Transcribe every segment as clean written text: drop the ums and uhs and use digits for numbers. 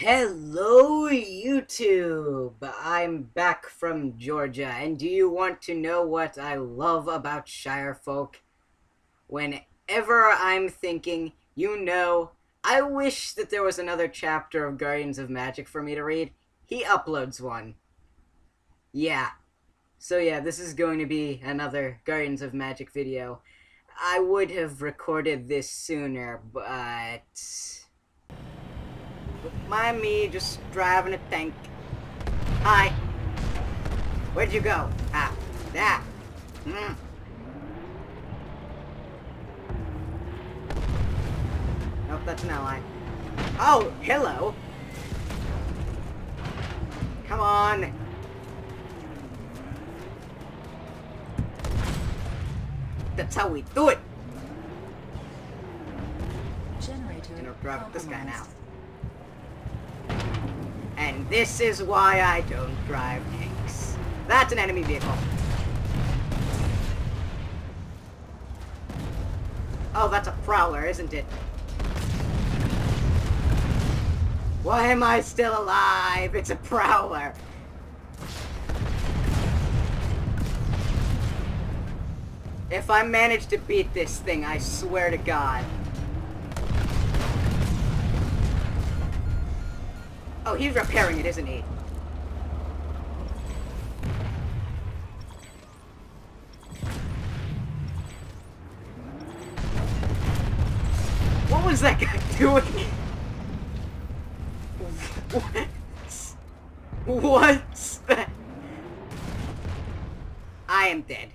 Hello, YouTube! I'm back from Georgia, and do you want to know what I love about Shire folk? Whenever I'm thinking, I wish that there was another chapter of Guardians of Magic for me to read, he uploads one. Yeah. So yeah, this is going to be another Guardians of Magic video. I would have recorded this sooner, but... Mind me just driving a tank. Hi. Where'd you go? Ah, that. Nope, that's an ally. Oh, hello. Come on. That's how we do it. Generator I'm gonna drive this guy now. compromised. And this is why I don't drive tanks. That's an enemy vehicle. Oh, that's a prowler, isn't it? Why am I still alive? It's a prowler. If I manage to beat this thing, I swear to God. Oh, he's repairing it, isn't he? What was that guy doing? What's that? I am dead.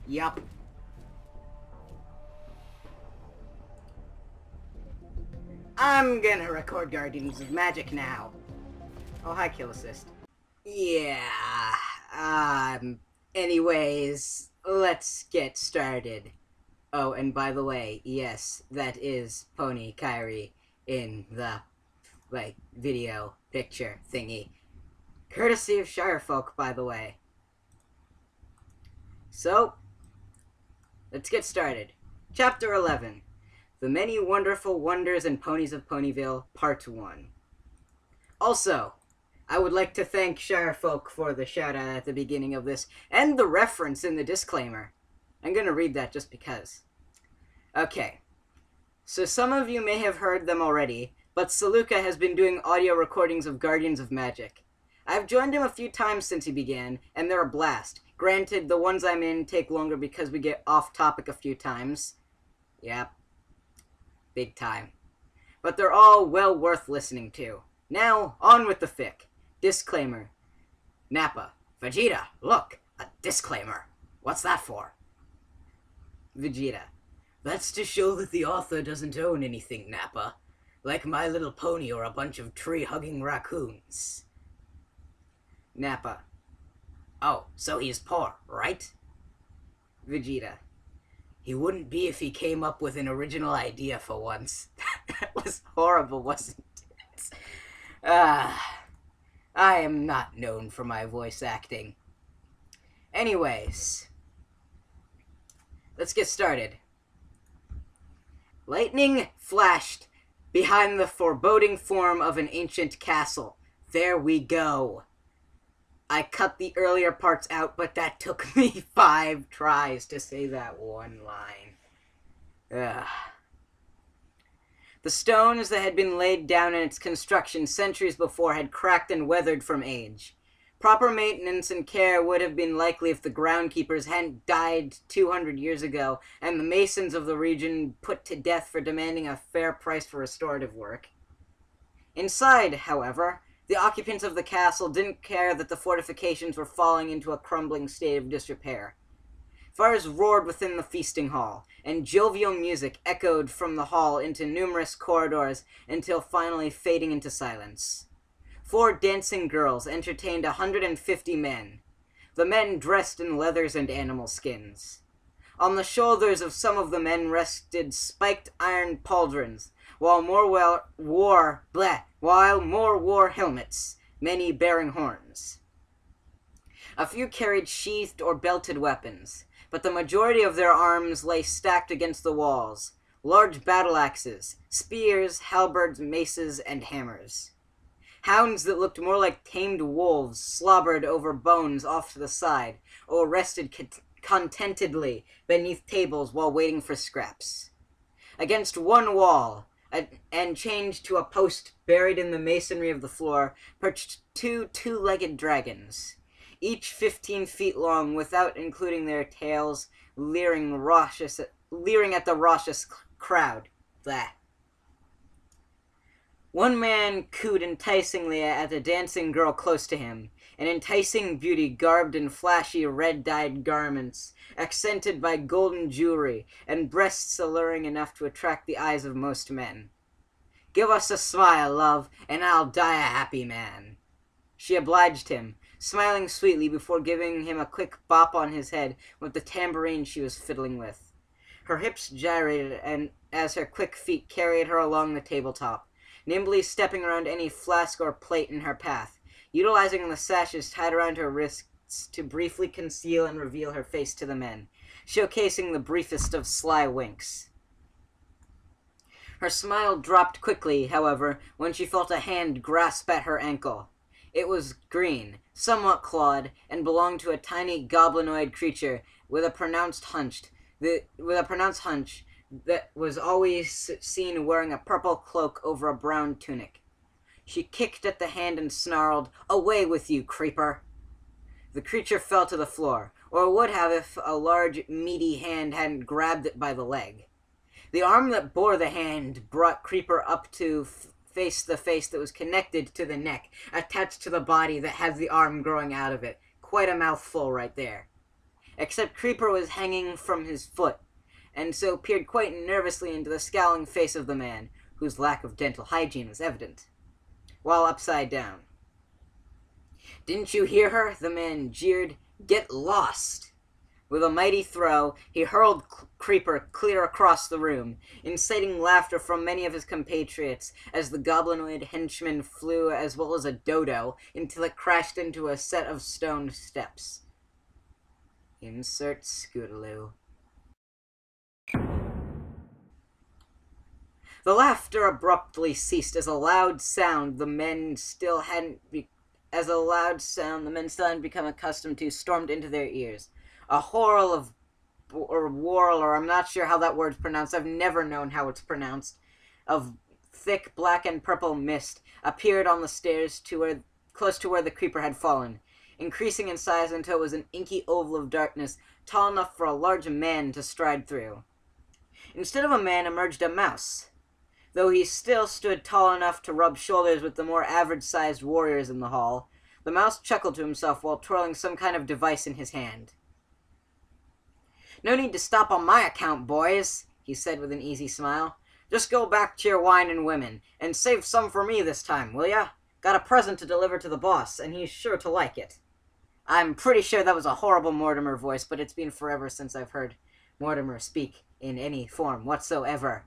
Yup. I'm gonna record Guardians of Magic now. Oh, hi, Kill Assist. Yeah, anyways, let's get started. Oh, and by the way, yes, that is Pony Kyrie in the, video picture thingy. Courtesy of Shirefolk, by the way. So, let's get started. Chapter 11. The Many Wonderful Wonders and Ponies of Ponyville, Part 1. Also, I would like to thank Shirefolk for the shout-out at the beginning of this, and the reference in the disclaimer. I'm gonna read that just because. Okay. So some of you may have heard them already, but Saluka has been doing audio recordings of Guardians of Magic. I've joined him a few times since he began, and they're a blast. Granted, the ones I'm in take longer because we get off topic a few times. Yep. Big time. But they're all well worth listening to. Now, on with the fic. Disclaimer. Nappa. Vegeta, look! A disclaimer. What's that for? Vegeta. That's to show that the author doesn't own anything, Nappa. Like My Little Pony or a bunch of tree-hugging raccoons. Nappa. Oh, so he's poor, right? Vegeta. He wouldn't be if he came up with an original idea for once. That was horrible, wasn't it? I am not known for my voice acting. Anyways, let's get started. Lightning flashed behind the foreboding form of an ancient castle. There we go. I cut the earlier parts out, but that took me 5 tries to say that one line. Ugh. The stones that had been laid down in its construction centuries before had cracked and weathered from age. Proper maintenance and care would have been likely if the groundkeepers hadn't died 200 years ago, and the masons of the region put to death for demanding a fair price for restorative work. Inside, however, the occupants of the castle didn't care that the fortifications were falling into a crumbling state of disrepair. Fires roared within the feasting hall, and jovial music echoed from the hall into numerous corridors until finally fading into silence. 4 dancing girls entertained 150 men, the men dressed in leathers and animal skins. On the shoulders of some of the men rested spiked iron pauldrons, while more wore helmets, many bearing horns. A few carried sheathed or belted weapons, but the majority of their arms lay stacked against the walls, large battle axes, spears, halberds, maces, and hammers. Hounds that looked more like tamed wolves slobbered over bones off to the side, or rested contentedly beneath tables while waiting for scraps. Against one wall, and chained to a post buried in the masonry of the floor, perched two two-legged dragons, each 15 feet long, without including their tails, leering at the raucous crowd. Blah. One man cooed enticingly at a dancing girl close to him, an enticing beauty garbed in flashy red-dyed garments, accented by golden jewelry, and breasts alluring enough to attract the eyes of most men. "Give us a smile, love, and I'll die a happy man." She obliged him, smiling sweetly before giving him a quick bop on his head with the tambourine she was fiddling with. Her hips gyrated and as her quick feet carried her along the tabletop, nimbly stepping around any flask or plate in her path, utilizing the sashes tied around her wrists to briefly conceal and reveal her face to the men, showcasing the briefest of sly winks. Her smile dropped quickly, however, when she felt a hand grasp at her ankle. It was green, somewhat clawed, and belonged to a tiny goblinoid creature with a pronounced hunch that was always seen wearing a purple cloak over a brown tunic. She kicked at the hand and snarled, "Away with you, creeper!" The creature fell to the floor, or would have if a large, meaty hand hadn't grabbed it by the leg. The arm that bore the hand brought Creeper up to face the face that was connected to the neck, attached to the body that had the arm growing out of it. Quite a mouthful right there. Except Creeper was hanging from his foot, and so peered quite nervously into the scowling face of the man, whose lack of dental hygiene was evident, while upside down. "Didn't you hear her?" the man jeered. "Get lost!" With a mighty throw, he hurled Creeper clear across the room, inciting laughter from many of his compatriots as the goblinoid henchman flew as well as a dodo until it crashed into a set of stone steps. Insert Scootaloo. The laughter abruptly ceased as a loud sound the men still hadn't become accustomed to stormed into their ears. A whirl, or I'm not sure how that word's pronounced, I've never known how it's pronounced, of thick black and purple mist appeared on the stairs close to where the creeper had fallen, increasing in size until it was an inky oval of darkness tall enough for a large man to stride through. Instead of a man emerged a mouse, though he still stood tall enough to rub shoulders with the more average-sized warriors in the hall. The mouse chuckled to himself while twirling some kind of device in his hand. "No need to stop on my account, boys," he said with an easy smile. "Just go back to your wine and women, and save some for me this time, will ya? Got a present to deliver to the boss, and he's sure to like it." I'm pretty sure that was a horrible Mortimer voice, but it's been forever since I've heard Mortimer speak in any form whatsoever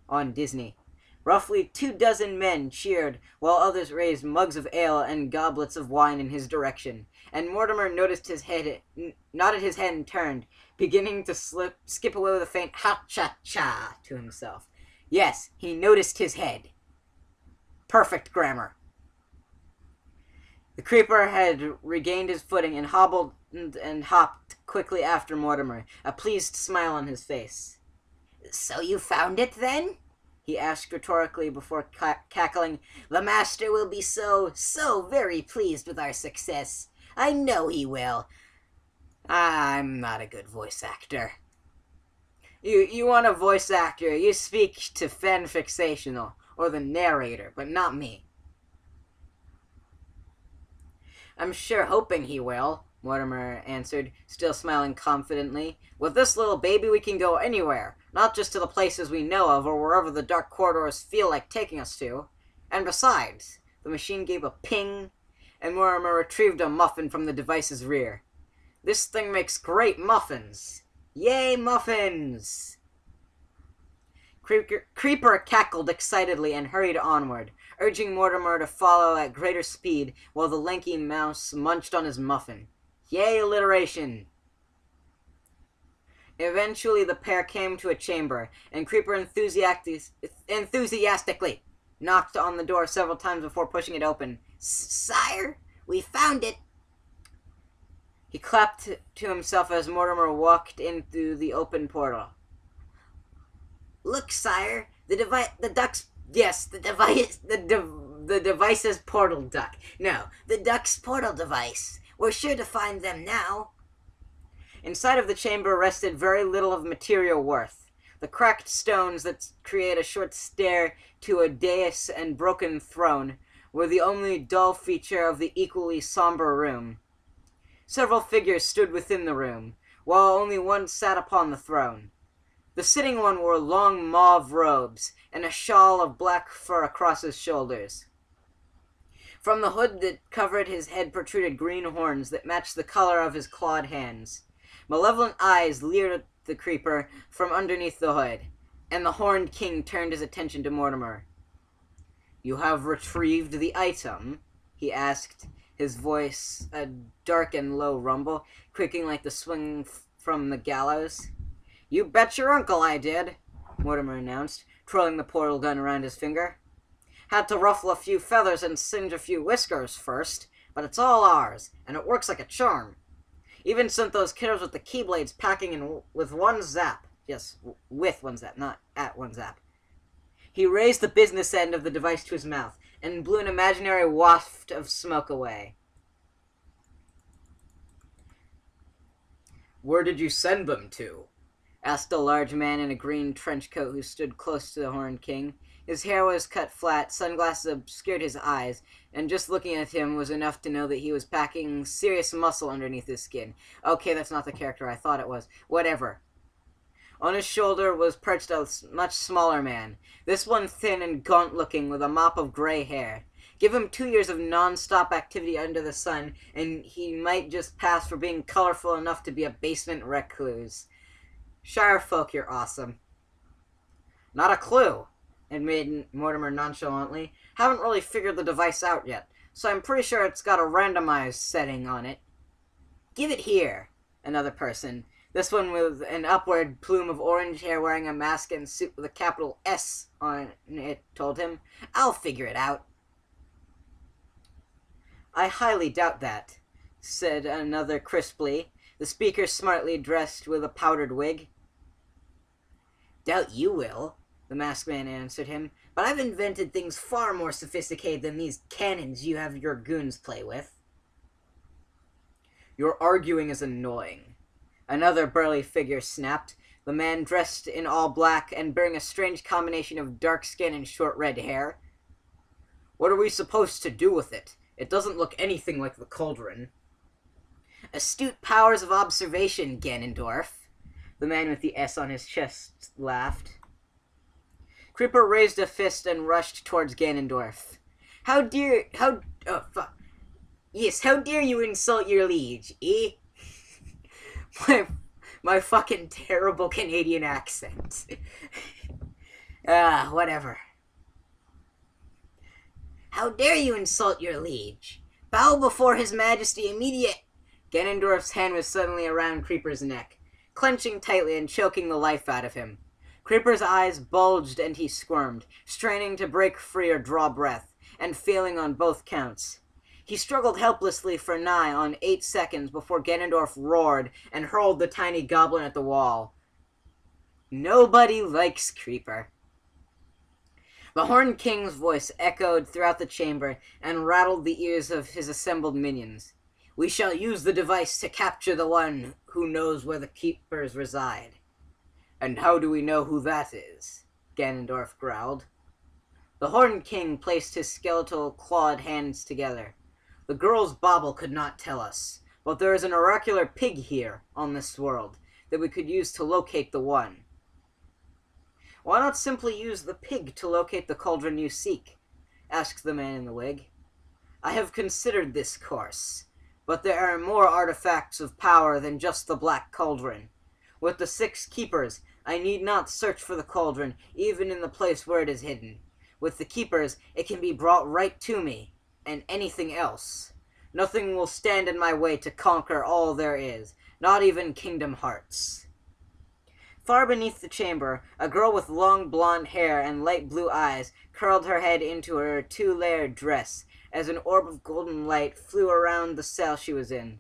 on Disney. Roughly 24 men cheered, while others raised mugs of ale and goblets of wine in his direction, and Mortimer nodded his head and turned, beginning to skip away with a faint ha-cha-cha to himself. Yes, he noticed his head. Perfect grammar. The creeper had regained his footing and hobbled and hopped quickly after Mortimer, a pleased smile on his face. "So you found it, then?" he asked rhetorically before cackling. "The master will be so very pleased with our success. I know he will. I'm not a good voice actor." You want a voice actor, you speak to Fanfic or the narrator, but not me." "I'm sure hoping he will," Mortimer answered, still smiling confidently. "With this little baby we can go anywhere, not just to the places we know of or wherever the dark corridors feel like taking us to. And besides," the machine gave a ping, and Mortimer retrieved a muffin from the device's rear. "This thing makes great muffins. Yay, muffins!" Creeper cackled excitedly and hurried onward, urging Mortimer to follow at greater speed while the lanky mouse munched on his muffin. Yay, alliteration! Eventually the pair came to a chamber, and Creeper enthusiastically knocked on the door several times before pushing it open. "Sire, we found it." He clapped to himself as Mortimer walked in through the open portal. "Look, sire, the device's portal duck. No, the duck's portal device. We're sure to find them now." Inside of the chamber rested very little of material worth. The cracked stones that create a short stair to a dais and broken throne were the only dull feature of the equally somber room. Several figures stood within the room, while only one sat upon the throne. The sitting one wore long mauve robes, and a shawl of black fur across his shoulders. From the hood that covered his head protruded green horns that matched the color of his clawed hands. Malevolent eyes leered at the creeper from underneath the hood, and the Horned King turned his attention to Mortimer. "You have retrieved the item?" he asked, his voice a dark and low rumble, creaking like the swing from the gallows. "You bet your uncle I did," Mortimer announced, twirling the portal gun around his finger. "Had to ruffle a few feathers and singe a few whiskers first, but it's all ours, and it works like a charm. Even sent those killers with the keyblades packing in with one zap. Yes, with one zap, not at one zap." He raised the business end of the device to his mouth, and blew an imaginary waft of smoke away. "Where did you send them to?" asked a large man in a green trench coat who stood close to the Horned King. His hair was cut flat, sunglasses obscured his eyes, and just looking at him was enough to know that he was packing serious muscle underneath his skin. Okay, that's not the character I thought it was. Whatever. On his shoulder was perched a much smaller man, this one thin and gaunt-looking with a mop of gray hair. Give him 2 years of non-stop activity under the sun, and he might just pass for being colorful enough to be a basement recluse. "Shire folk, you're awesome." "Not a clue," admitted Mortimer nonchalantly. "Haven't really figured the device out yet, so I'm pretty sure it's got a randomized setting on it." "Give it here," another person, this one with an upward plume of orange hair wearing a mask and suit with a capital S on it, told him. "I'll figure it out." "I highly doubt that," said another crisply, the speaker smartly dressed with a powdered wig. "Doubt you will," the masked man answered him, "but I've invented things far more sophisticated than these cannons you have your goons play with." "Your arguing is annoying," another burly figure snapped, the man dressed in all black and bearing a strange combination of dark skin and short red hair. "What are we supposed to do with it? It doesn't look anything like the cauldron." "Astute powers of observation, Ganondorf," the man with the S on his chest laughed. Creeper raised a fist and rushed towards Ganondorf. How dare you insult your liege, eh?" my fucking terrible Canadian accent. Whatever. "How dare you insult your liege? Bow before his majesty immediate—" Ganondorf's hand was suddenly around Creeper's neck, clenching tightly and choking the life out of him. Creeper's eyes bulged and he squirmed, straining to break free or draw breath, and failing on both counts. He struggled helplessly for nigh on 8 seconds before Ganondorf roared and hurled the tiny goblin at the wall. Nobody likes Creeper. The Horned King's voice echoed throughout the chamber and rattled the ears of his assembled minions. "We shall use the device to capture the one who knows where the keepers reside." "And how do we know who that is?" Ganondorf growled. The Horned King placed his skeletal clawed hands together. "The girl's bauble could not tell us, but there is an oracular pig here, on this world, that we could use to locate the one." "Why not simply use the pig to locate the cauldron you seek?" asked the man in the wig. "I have considered this course, but there are more artifacts of power than just the Black Cauldron. With the 6 keepers, I need not search for the cauldron, even in the place where it is hidden. With the keepers, it can be brought right to me, and anything else. Nothing will stand in my way to conquer all there is, not even Kingdom Hearts." Far beneath the chamber, a girl with long blonde hair and light blue eyes curled her head into her two-layered dress as an orb of golden light flew around the cell she was in.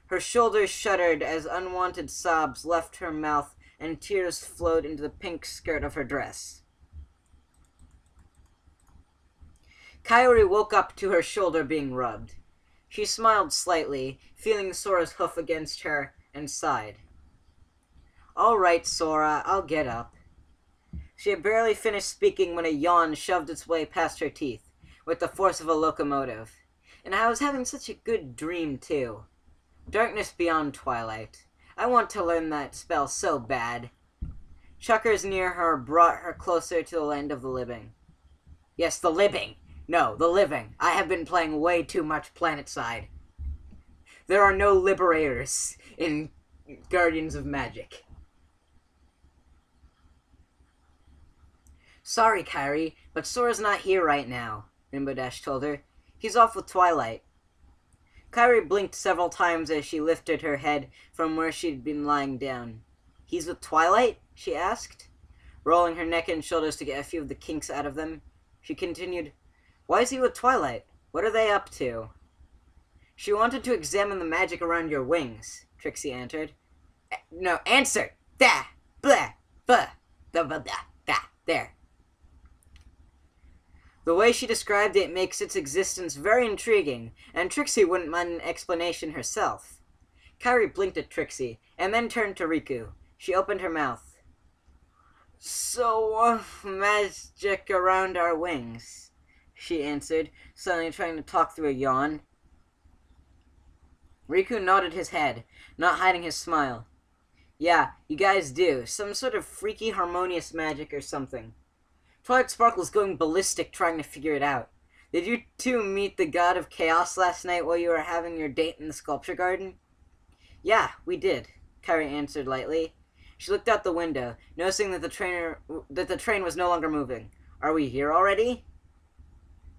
Her shoulders shuddered as unwanted sobs left her mouth and tears flowed into the pink skirt of her dress. Kyrie woke up to her shoulder being rubbed. She smiled slightly, feeling Sora's hoof against her, and sighed. "All right, Sora, I'll get up." She had barely finished speaking when a yawn shoved its way past her teeth, with the force of a locomotive. And I was having such a good dream, too. Darkness beyond twilight. I want to learn that spell so bad. Chuckers near her brought her closer to the land of the living. Yes, the living! No, the living. I have been playing way too much Planetside. There are no liberators in Guardians of Magic. "Sorry, Kyrie, but Sora's not here right now," Rainbow Dash told her. "He's off with Twilight." Kyrie blinked several times as she lifted her head from where she'd been lying down. "He's with Twilight?" she asked, rolling her neck and shoulders to get a few of the kinks out of them. She continued, "Why is he with Twilight? What are they up to?" "She wanted to examine the magic around your wings," Trixie answered. No, answer! Da! Blah! Buh! Da! Da! Da! There. The way she described it makes its existence very intriguing, and Trixie wouldn't mind an explanation herself. Kyrie blinked at Trixie, and then turned to Riku. She opened her mouth. "So, magic around our wings," she answered, suddenly trying to talk through a yawn. Riku nodded his head, not hiding his smile. "Yeah, you guys do. Some sort of freaky harmonious magic or something. Twilight Sparkle's going ballistic trying to figure it out. Did you two meet the god of chaos last night while you were having your date in the sculpture garden?" "Yeah, we did," Kyrie answered lightly. She looked out the window, noticing that the train was no longer moving. "Are we here already?"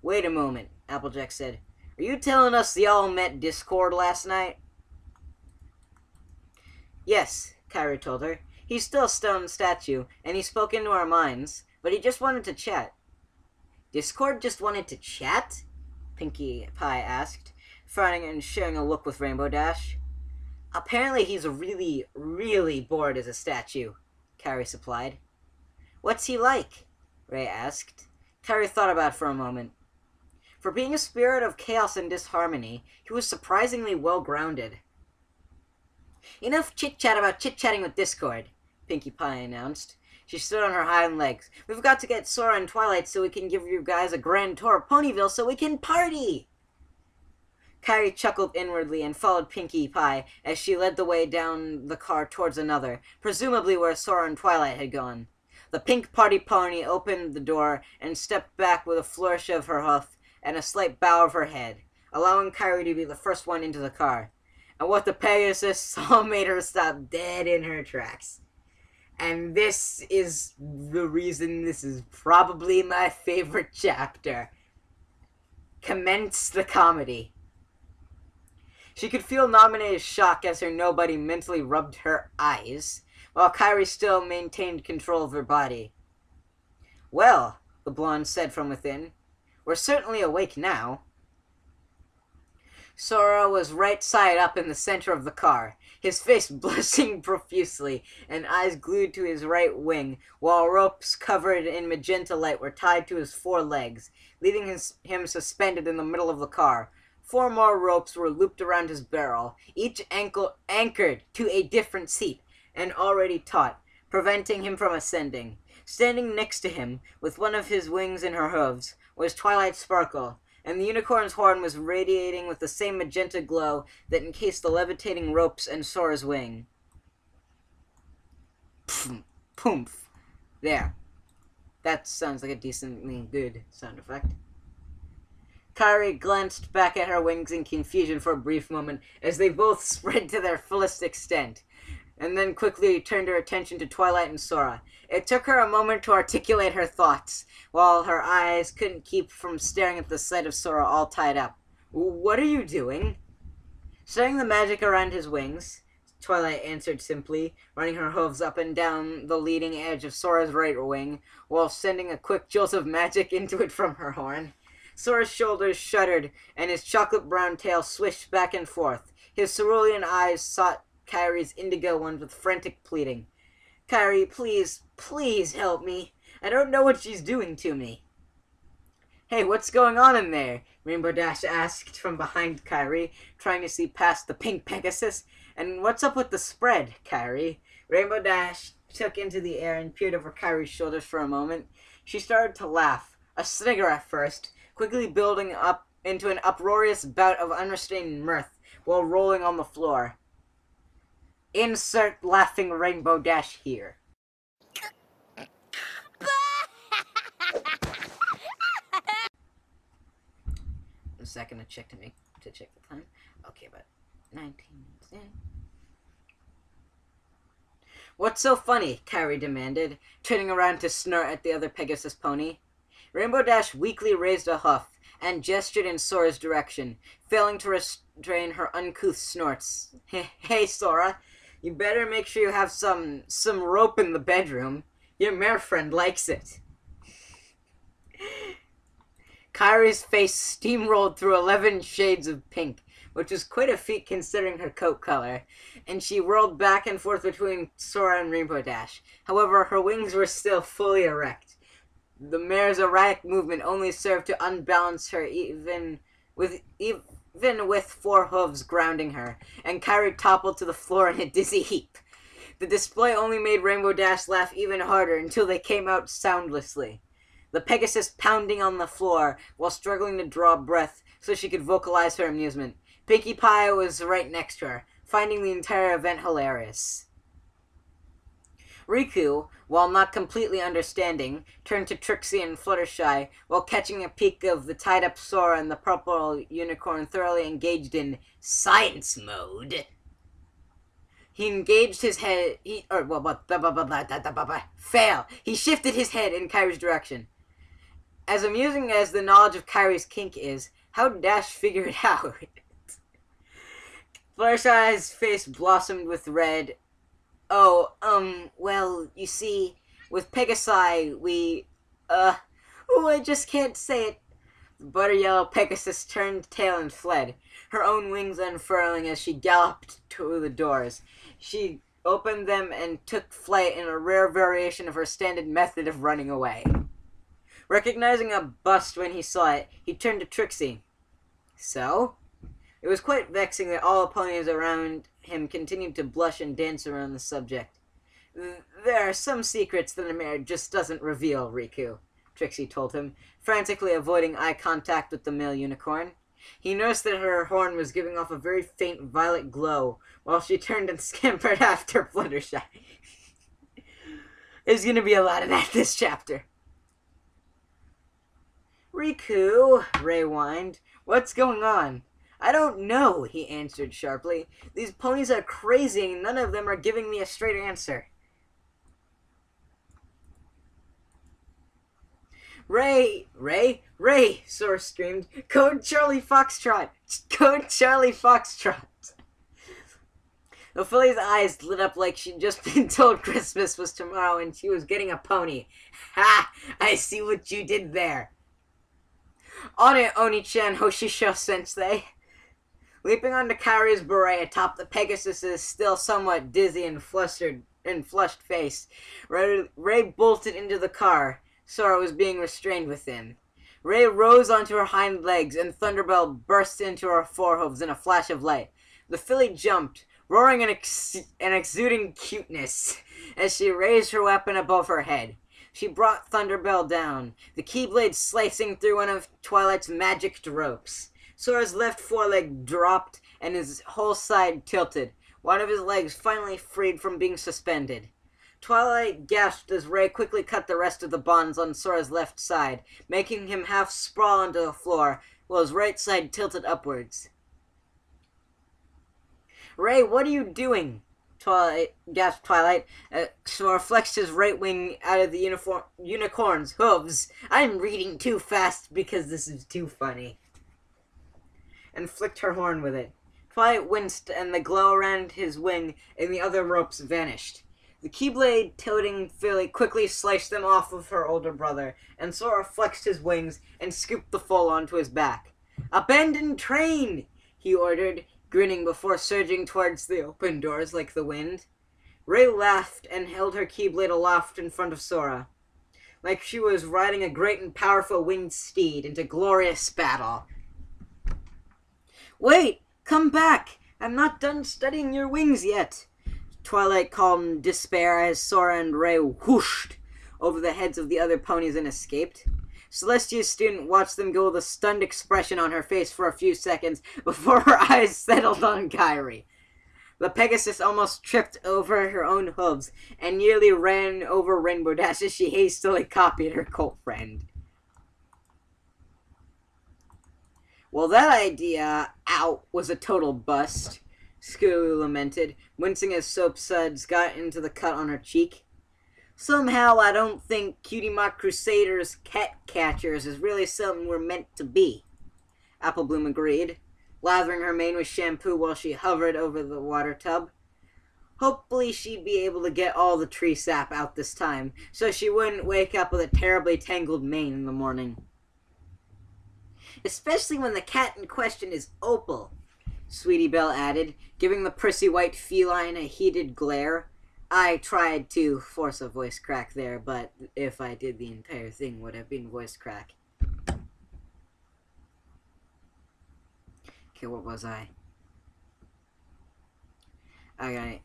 "Wait a moment," Applejack said. "Are you telling us y'all met Discord last night?" "Yes," Kyrie told her. "He's still a stone statue, and he spoke into our minds, but he just wanted to chat." "Discord just wanted to chat?" Pinkie Pie asked, frowning and sharing a look with Rainbow Dash. "Apparently he's really, really bored as a statue," Kyrie supplied. "What's he like?" Ray asked. Kyrie thought about it for a moment. For being a spirit of chaos and disharmony, he was surprisingly well-grounded. "Enough chit-chat about chit-chatting with Discord," Pinkie Pie announced. She stood on her hind legs. "We've got to get Sora and Twilight so we can give you guys a grand tour of Ponyville so we can party!" Kyrie chuckled inwardly and followed Pinkie Pie as she led the way down the car towards another, presumably where Sora and Twilight had gone. The pink party pony opened the door and stepped back with a flourish of her hoof and a slight bow of her head, allowing Kyrie to be the first one into the car. And what the Pegasus saw made her stop dead in her tracks. And this is the reason this is probably my favorite chapter. Commence the comedy. She could feel Nominate's shock as her nobody mentally rubbed her eyes, while Kyrie still maintained control of her body. "Well," the blonde said from within, "we're certainly awake now." Sora was right side up in the center of the car, his face blushing profusely and eyes glued to his right wing, while ropes covered in magenta light were tied to his four legs, leaving him suspended in the middle of the car. 4 more ropes were looped around his barrel, each ankle anchored to a different seat, and already taut, preventing him from ascending. Standing next to him, with one of his wings in her hooves, was Twilight Sparkle, and the unicorn's horn was radiating with the same magenta glow that encased the levitating ropes and Sora's wing. Poomph. There. That sounds like a decently good sound effect. Kyrie glanced back at her wings in confusion for a brief moment as they both spread to their fullest extent, and then quickly turned her attention to Twilight and Sora. It took her a moment to articulate her thoughts, while her eyes couldn't keep from staring at the sight of Sora all tied up. "What are you doing?" Studying the magic around his wings, Twilight answered simply, running her hooves up and down the leading edge of Sora's right wing, while sending a quick jolt of magic into it from her horn. Sora's shoulders shuddered, and his chocolate-brown tail swished back and forth. His cerulean eyes sought Kyrie's indigo ones with frantic pleading. "Kyrie, please, please help me. I don't know what she's doing to me." "Hey, what's going on in there?" Rainbow Dash asked from behind Kyrie, trying to see past the pink Pegasus. "And what's up with the spread, Kyrie?" Rainbow Dash took into the air and peered over Kyrie's shoulders for a moment. She started to laugh, a snigger at first, quickly building up into an uproarious bout of unrestrained mirth while rolling on the floor. Insert laughing Rainbow Dash here. A second to check the time. Okay, but 19 minutes in. "What's so funny?" Kyrie demanded, turning around to snort at the other Pegasus pony. Rainbow Dash weakly raised a hoof and gestured in Sora's direction, failing to restrain her uncouth snorts. "Hey, Sora, you better make sure you have some rope in the bedroom. Your mare friend likes it." Kyrie's face steamrolled through 11 shades of pink, which was quite a feat considering her coat color, and she whirled back and forth between Sora and Rainbow Dash. However, her wings were still fully erect. The mare's erratic movement only served to unbalance her even with 4 hooves grounding her, and Kyrie toppled to the floor in a dizzy heap. The display only made Rainbow Dash laugh even harder until they came out soundlessly, the Pegasus pounding on the floor while struggling to draw breath so she could vocalize her amusement. Pinkie Pie was right next to her, finding the entire event hilarious. Riku, while not completely understanding, turned to Trixie and Fluttershy while catching a peek of the tied-up Sora and the purple unicorn thoroughly engaged in science mode. He engaged his head. Fail! He shifted his head in Kyrie's direction. As amusing as the knowledge of Kyrie's kink is, how'd Dash figure it out? Fluttershy's face blossomed with red. "Oh, well, you see, with Pegasi, I just can't say it." The butter yellow Pegasus turned tail and fled, her own wings unfurling as she galloped to the doors. She opened them and took flight in a rare variation of her standard method of running away. Recognizing a bust when he saw it, he turned to Trixie. "So?" It was quite vexing that all the ponies around him continued to blush and dance around the subject. "There are some secrets that a mare just doesn't reveal, Riku," Trixie told him, frantically avoiding eye contact with the male unicorn. He noticed that her horn was giving off a very faint violet glow while she turned and scampered after Fluttershy. There's gonna be a lot of that this chapter. "Riku," Ray whined, "what's going on?" "I don't know," he answered sharply. "These ponies are crazy and none of them are giving me a straight answer." Ray, Sora screamed. "Code Charlie Foxtrot! Code Charlie Foxtrot!" The filly's eyes lit up like she'd just been told Christmas was tomorrow and she was getting a pony. "Ha! I see what you did there." "On it, Oni-chan Hoshisho-sensei." Leaping onto Kyrie's beret atop the Pegasus's still somewhat dizzy and flushed face, Ray bolted into the car. Sora was being restrained within. Ray rose onto her hind legs, and Thunderbell burst into her forehooves in a flash of light. The filly jumped, roaring and exuding cuteness, as she raised her weapon above her head. She brought Thunderbell down, the keyblade slicing through one of Twilight's magic ropes. Sora's left foreleg dropped, and his whole side tilted, one of his legs finally freed from being suspended. Twilight gasped as Ray quickly cut the rest of the bonds on Sora's left side, making him half sprawl onto the floor, while his right side tilted upwards. "Ray, what are you doing?" gasped Twilight. Sora flexed his right wing out of the unicorn's hooves. "I'm reading too fast because this is too funny," and flicked her horn with it. Twilight winced, and the glow around his wing and the other ropes vanished. The Keyblade-toting filly quickly sliced them off of her older brother, and Sora flexed his wings and scooped the foal onto his back. "Abandon train!" he ordered, grinning before surging towards the open doors like the wind. Ray laughed and held her Keyblade aloft in front of Sora, like she was riding a great and powerful winged steed into glorious battle. "Wait! Come back! I'm not done studying your wings yet!" Twilight called in despair as Sora and Ray whooshed over the heads of the other ponies and escaped. Celestia's student watched them go with a stunned expression on her face for a few seconds before her eyes settled on Kyrie. The Pegasus almost tripped over her own hooves and nearly ran over Rainbow Dash as she hastily copied her cult friend. "Well, that idea out was a total bust," Scootaloo lamented, wincing as soap suds got into the cut on her cheek. "Somehow I don't think Cutie Mark Crusaders cat catchers is really something we're meant to be," Apple Bloom agreed, lathering her mane with shampoo while she hovered over the water tub. Hopefully she'd be able to get all the tree sap out this time, so she wouldn't wake up with a terribly tangled mane in the morning. "Especially when the cat in question is Opal," Sweetie Belle added, giving the prissy white feline a heated glare. I tried to force a voice crack there, but if I did, the entire thing would have been voice crack. Okay, what was I? Alright.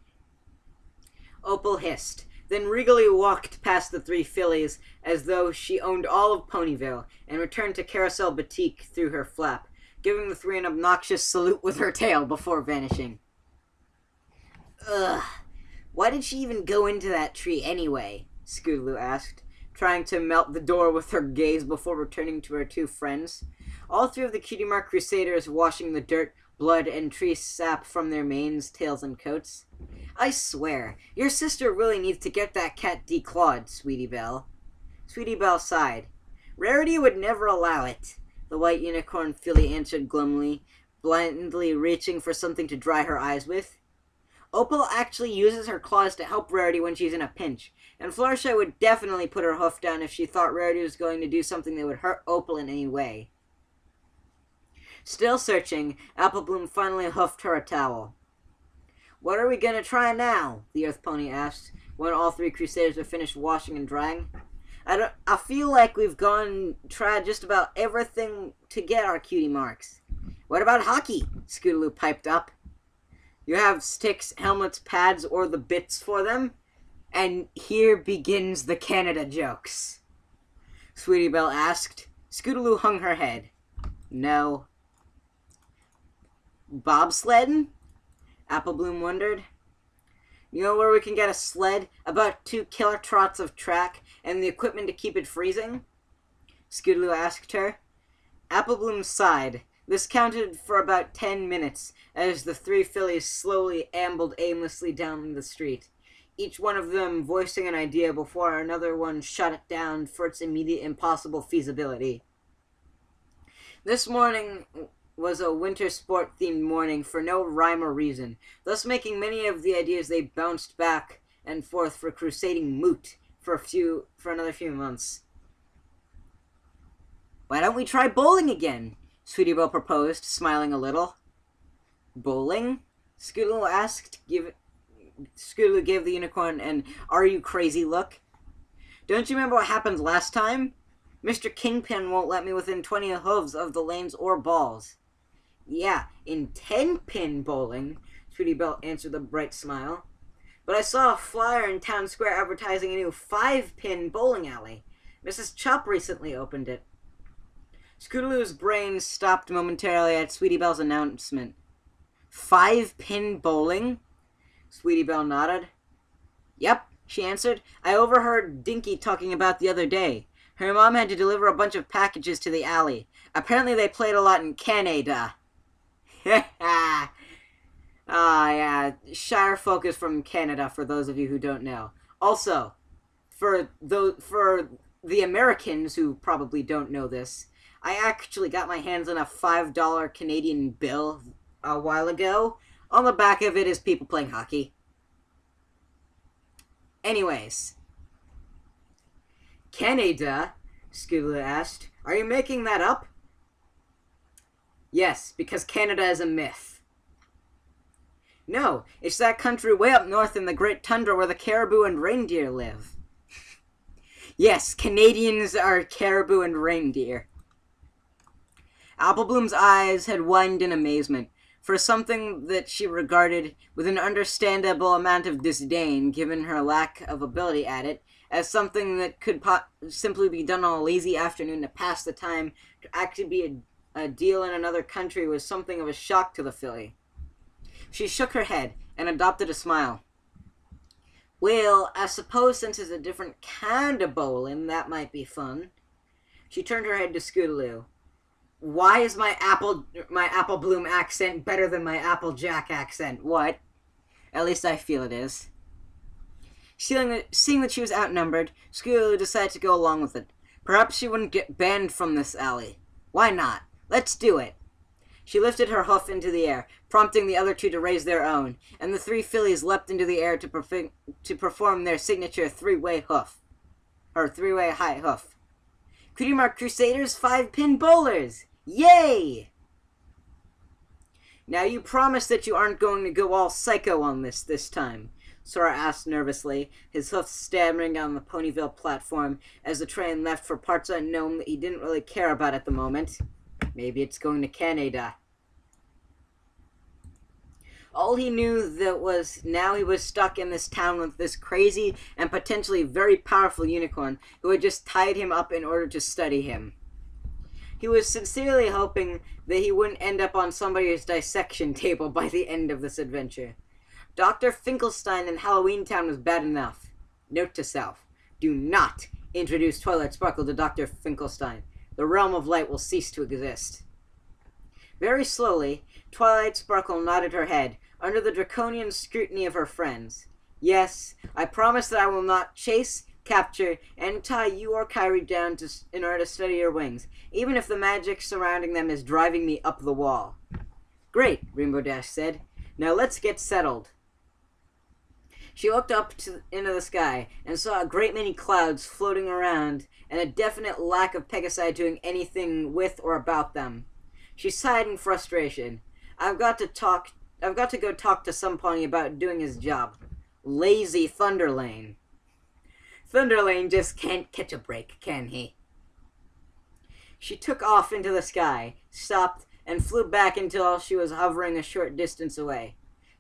Opal hissed, then regally walked past the three fillies as though she owned all of Ponyville, and returned to Carousel Boutique through her flap, giving the three an obnoxious salute with her tail before vanishing. "Ugh, why did she even go into that tree anyway?" Scootaloo asked, trying to melt the door with her gaze before returning to her two friends. All three of the Cutie Mark Crusaders washing the dirt, blood, and tree sap from their manes, tails, and coats. "I swear, your sister really needs to get that cat declawed, Sweetie Belle." Sweetie Belle sighed. "Rarity would never allow it," the white unicorn filly answered glumly, blindly reaching for something to dry her eyes with. "Opal actually uses her claws to help Rarity when she's in a pinch, and Fluttershy would definitely put her hoof down if she thought Rarity was going to do something that would hurt Opal in any way." Still searching, Apple Bloom finally hoofed her a towel. "What are we gonna try now?" the Earth Pony asked, when all three Crusaders were finished washing and drying. I feel like we've tried just about everything to get our cutie marks." "What about hockey?" Scootaloo piped up. "You have sticks, helmets, pads, or the bits for them?" And here begins the Canada jokes. Sweetie Belle asked. Scootaloo hung her head. "No." "Bobsledding?" Apple Bloom wondered. "You know where we can get a sled, about 2 killer trots of track, and the equipment to keep it freezing?" Scootaloo asked her. Apple Bloom sighed. This counted for about 10 minutes, as the three fillies slowly ambled aimlessly down the street, each one of them voicing an idea before another one shut it down for its immediate impossible feasibility. This morning was a winter sport-themed morning for no rhyme or reason, thus making many of the ideas they bounced back and forth for crusading moot for another few months. "Why don't we try bowling again?" Sweetie Belle proposed, smiling a little. "Bowling?" Scootaloo asked. Scootaloo gave the unicorn an "are you crazy" look. "Don't you remember what happened last time? Mr. Kingpin won't let me within 20 hooves of the lanes or balls." "Yeah, in 10-pin bowling," Sweetie Belle answered with a bright smile. "But I saw a flyer in Town Square advertising a new 5-pin bowling alley. Mrs. Chop recently opened it." Scootaloo's brain stopped momentarily at Sweetie Belle's announcement. 5-pin bowling? Sweetie Belle nodded. "Yep," she answered. "I overheard Dinky talking about the other day. Her mom had to deliver a bunch of packages to the alley. Apparently they played a lot in Canada." Yeah, Shire folk is from Canada, for those of you who don't know. Also, for the Americans who probably don't know this, I actually got my hands on a $5 Canadian bill a while ago. On the back of it is people playing hockey. Anyways. Canada? Scootaloo asked. Are you making that up? Yes, because Canada is a myth. No, it's that country way up north in the Great Tundra where the caribou and reindeer live. Yes, Canadians are caribou and reindeer. Applebloom's eyes had widened in amazement. For something that she regarded with an understandable amount of disdain, given her lack of ability at it, as something that could simply be done on a lazy afternoon to pass the time, to actually be a deal in another country was something of a shock to the filly. She shook her head and adopted a smile. Well, I suppose since it's a different kind of bowling, that might be fun. She turned her head to Scootaloo. Why is my Applebloom accent better than my Applejack accent? What? At least I feel it is. Seeing that she was outnumbered, Scootaloo decided to go along with it. Perhaps she wouldn't get banned from this alley. Why not? Let's do it. She lifted her hoof into the air, prompting the other two to raise their own, and the three fillies leapt into the air to perform their signature three-way high hoof. Cutie mark Crusaders 5-pin bowlers! Yay! Now you promise that you aren't going to go all psycho on this time, Sora asked nervously, his hoofs stammering on the Ponyville platform as the train left for parts unknown that he didn't really care about at the moment. Maybe it's going to Canada. All he knew that was now he was stuck in this town with this crazy and potentially very powerful unicorn who had just tied him up in order to study him. He was sincerely hoping that he wouldn't end up on somebody's dissection table by the end of this adventure. Dr. Finkelstein in Halloween Town was bad enough. Note to self, do not introduce Twilight Sparkle to Dr. Finkelstein. The realm of light will cease to exist. Very slowly, Twilight Sparkle nodded her head, under the draconian scrutiny of her friends. Yes, I promise that I will not chase, capture, and tie you or Kyrie down in order to study your wings, even if the magic surrounding them is driving me up the wall. Great, Rainbow Dash said. Now let's get settled. She looked up into the sky and saw a great many clouds floating around and a definite lack of Pegasi doing anything with or about them. She sighed in frustration. I've got to go talk to some pony about doing his job. Lazy Thunderlane. Thunderlane just can't catch a break, can he? She took off into the sky, stopped, and flew back until she was hovering a short distance away.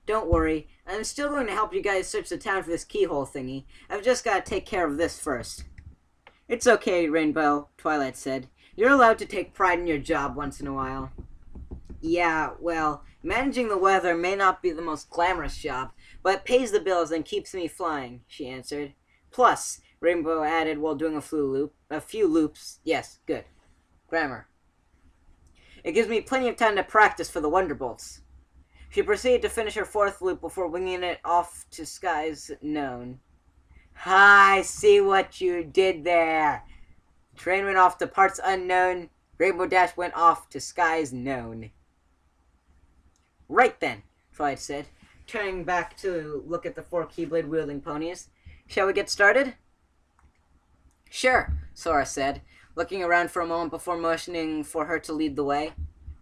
Don't worry, I'm still going to help you guys search the town for this keyhole thingy. I've just got to take care of this first. It's okay, Rainbow, Twilight said. You're allowed to take pride in your job once in a while. Yeah, well, managing the weather may not be the most glamorous job, but it pays the bills and keeps me flying, she answered. Plus, Rainbow added while doing a few loops. Yes, good. Grammar. It gives me plenty of time to practice for the Wonderbolts. She proceeded to finish her fourth loop before winging it off to skies known. I see what you did there. Train went off to parts unknown. Rainbow Dash went off to skies known. Right then, Twilight said, turning back to look at the four Keyblade wielding ponies. Shall we get started? Sure, Sora said, looking around for a moment before motioning for her to lead the way.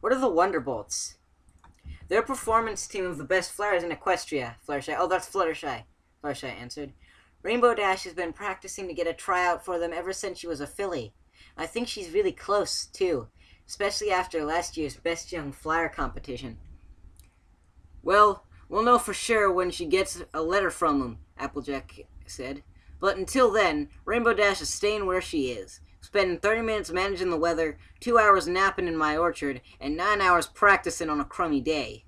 What are the Wonderbolts? They're a performance team of the best flyers in Equestria, Fluttershy. Oh, that's Fluttershy, Fluttershy answered. Rainbow Dash has been practicing to get a tryout for them ever since she was a filly. I think she's really close, too, especially after last year's Best Young Flyer competition. Well, we'll know for sure when she gets a letter from them, Applejack said. But until then, Rainbow Dash is staying where she is, spending 30 minutes managing the weather, 2 hours napping in my orchard, and 9 hours practicing on a crummy day.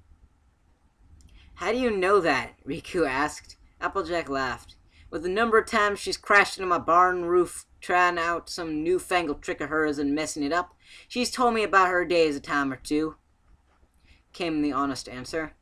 How do you know that? Riku asked. Applejack laughed. With the number of times she's crashed into my barn roof trying out some newfangled trick of hers and messing it up, she's told me about her days a time or two, came the honest answer.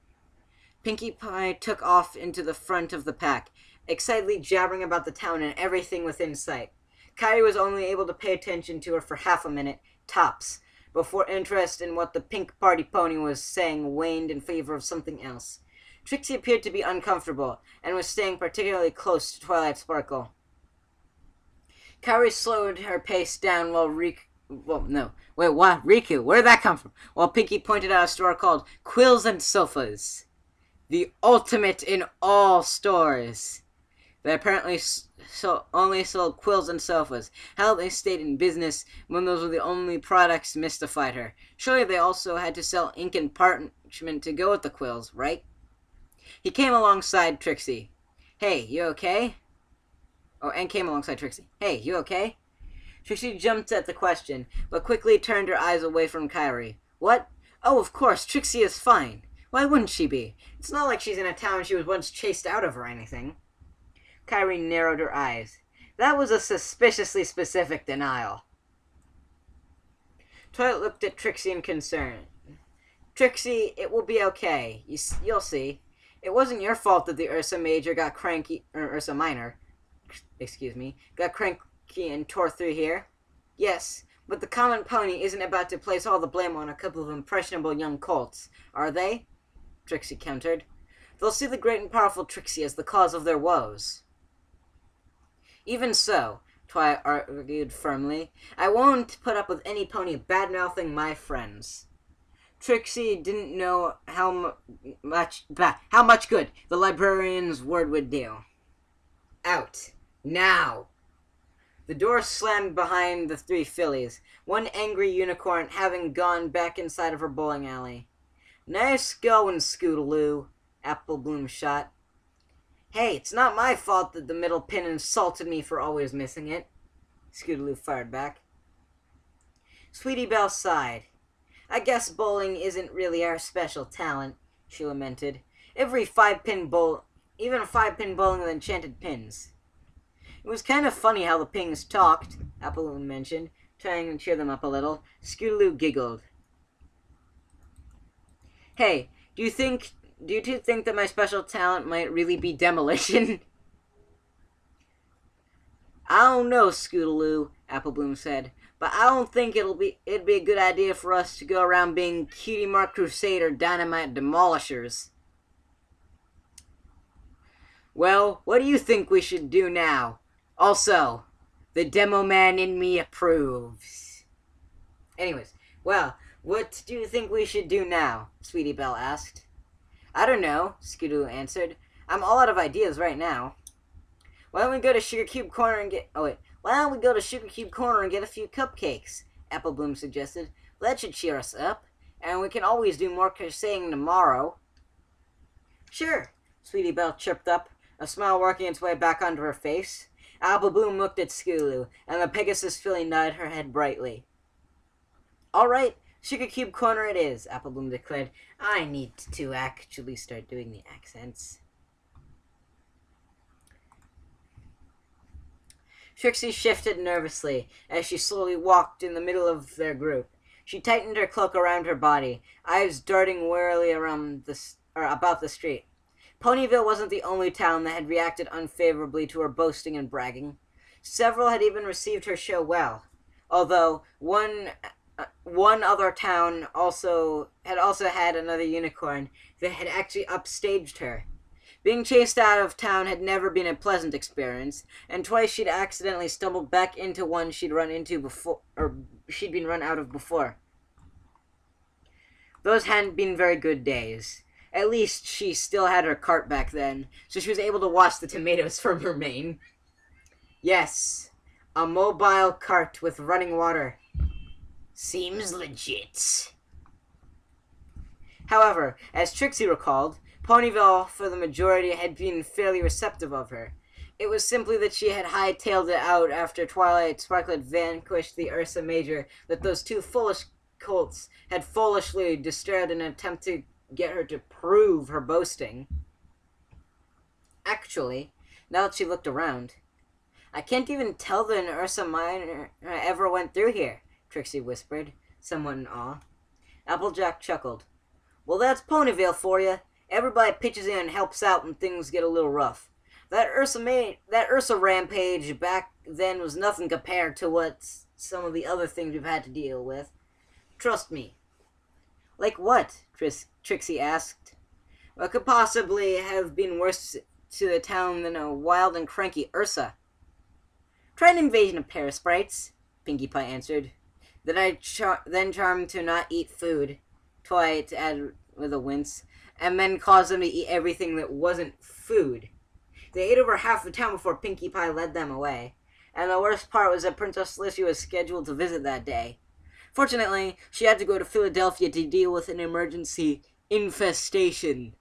Pinkie Pie took off into the front of the pack, excitedly jabbering about the town and everything within sight. Kyrie was only able to pay attention to her for half a minute, tops, before interest in what the pink party pony was saying waned in favor of something else. Trixie appeared to be uncomfortable, and was staying particularly close to Twilight Sparkle. Kyrie slowed her pace down while Riku, where did that come from? While Pinky pointed out a store called Quills and Sofas. The ultimate in all stores. They apparently only sold quills and sofas. How they stayed in business when those were the only products mystified her. Surely they also had to sell ink and parchment to go with the quills, right? He came alongside Trixie. Hey, you okay? Came alongside Trixie. Hey, you okay? Trixie jumped at the question, but quickly turned her eyes away from Kyrie. What? Oh, of course, Trixie is fine. Why wouldn't she be? It's not like she's in a town she was once chased out of or anything. Kyrie narrowed her eyes. That was a suspiciously specific denial. Twilight looked at Trixie in concern. Trixie, it will be okay. You'll see. It wasn't your fault that the Ursa Minor got cranky and tore through here. Yes, but the common pony isn't about to place all the blame on a couple of impressionable young colts, are they? Trixie countered. They'll see the great and powerful Trixie as the cause of their woes. Even so, Twilight argued firmly, I won't put up with any pony bad-mouthing my friends. Trixie didn't know how much good the librarian's word would do. Out. Now. The door slammed behind the three fillies, one angry unicorn having gone back inside of her bowling alley. Nice going, Scootaloo, Applebloom shot. Hey, it's not my fault that the middle pin insulted me for always missing it, Scootaloo fired back. Sweetie Belle sighed. I guess bowling isn't really our special talent, she lamented. Even a 5-pin bowling with enchanted pins. It was kind of funny how the pings talked, Applebloom mentioned, trying to cheer them up a little. Scootaloo giggled. Hey, do you two think that my special talent might really be demolition? I don't know, Scootaloo, Applebloom said, but I don't think it'd be a good idea for us to go around being Cutie Mark Crusader dynamite demolishers. Well, what do you think we should do now? Also, the demo man in me approves. Anyways, well, what do you think we should do now? Sweetie Belle asked. I don't know, Scootaloo answered. I'm all out of ideas right now. Why don't we go to Sugar Cube Corner and get... Why don't we go to Sugar Cube Corner and get a few cupcakes? Applebloom suggested. That should cheer us up. And we can always do more crocheting tomorrow. Sure, Sweetie Belle chirped up, a smile working its way back onto her face. Applebloom looked at Scootaloo, and the Pegasus filly nodded her head brightly. All right, Sugar Cube Corner it is, Applebloom declared. I need to actually start doing the accents. Trixie shifted nervously as she slowly walked in the middle of their group. She tightened her cloak around her body, eyes darting warily about the street. Ponyville wasn't the only town that had reacted unfavorably to her boasting and bragging. Several had even received her show well, although one other town also had another unicorn that had actually upstaged her. Being chased out of town had never been a pleasant experience, and twice she'd accidentally stumbled back into one she'd been run out of before. Those hadn't been very good days. At least she still had her cart back then, so she was able to wash the tomatoes from her mane. Yes, a mobile cart with running water. Seems legit. However, as Trixie recalled, Ponyville, for the majority, had been fairly receptive of her. It was simply that she had hightailed it out after Twilight Sparkle vanquished the Ursa Major that those two foolish colts had foolishly destroyed in an attempt to get her to prove her boasting. Actually, now that she looked around, I can't even tell that an Ursa Minor ever went through here, Trixie whispered, somewhat in awe. Applejack chuckled. Well, that's Ponyville for you. Everybody pitches in and helps out when things get a little rough. That Ursa rampage back then was nothing compared to what some of the other things we've had to deal with. Trust me. Like what? Trixie asked. What could possibly have been worse to the town than a wild and cranky Ursa? Try an invasion of parasprites, Pinkie Pie answered. Then charmed to not eat food, Twilight added with a wince, and then caused them to eat everything that wasn't food. They ate over half the town before Pinkie Pie led them away, and the worst part was that Princess Lizzie was scheduled to visit that day. Fortunately, she had to go to Philadelphia to deal with an emergency infestation.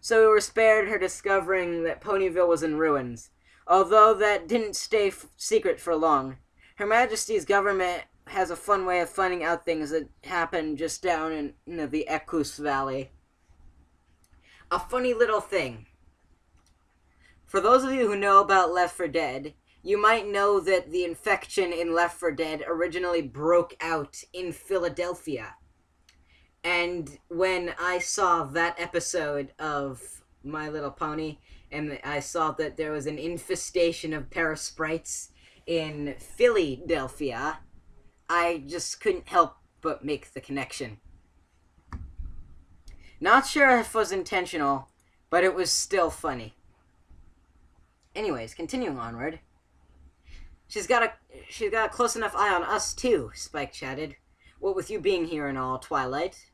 So we were spared her discovering that Ponyville was in ruins, although that didn't stay secret for long. Her Majesty's government has a fun way of finding out things that happen just down in the Equus Valley. A funny little thing. For those of you who know about Left 4 Dead, you might know that the infection in Left 4 Dead originally broke out in Philadelphia. And when I saw that episode of My Little Pony, and I saw that there was an infestation of parasprites in Philadelphia, I just couldn't help but make the connection. Not sure if it was intentional, but it was still funny. Anyways, continuing onward. She's got a close enough eye on us, too, Spike chatted. What with you being here and all, Twilight.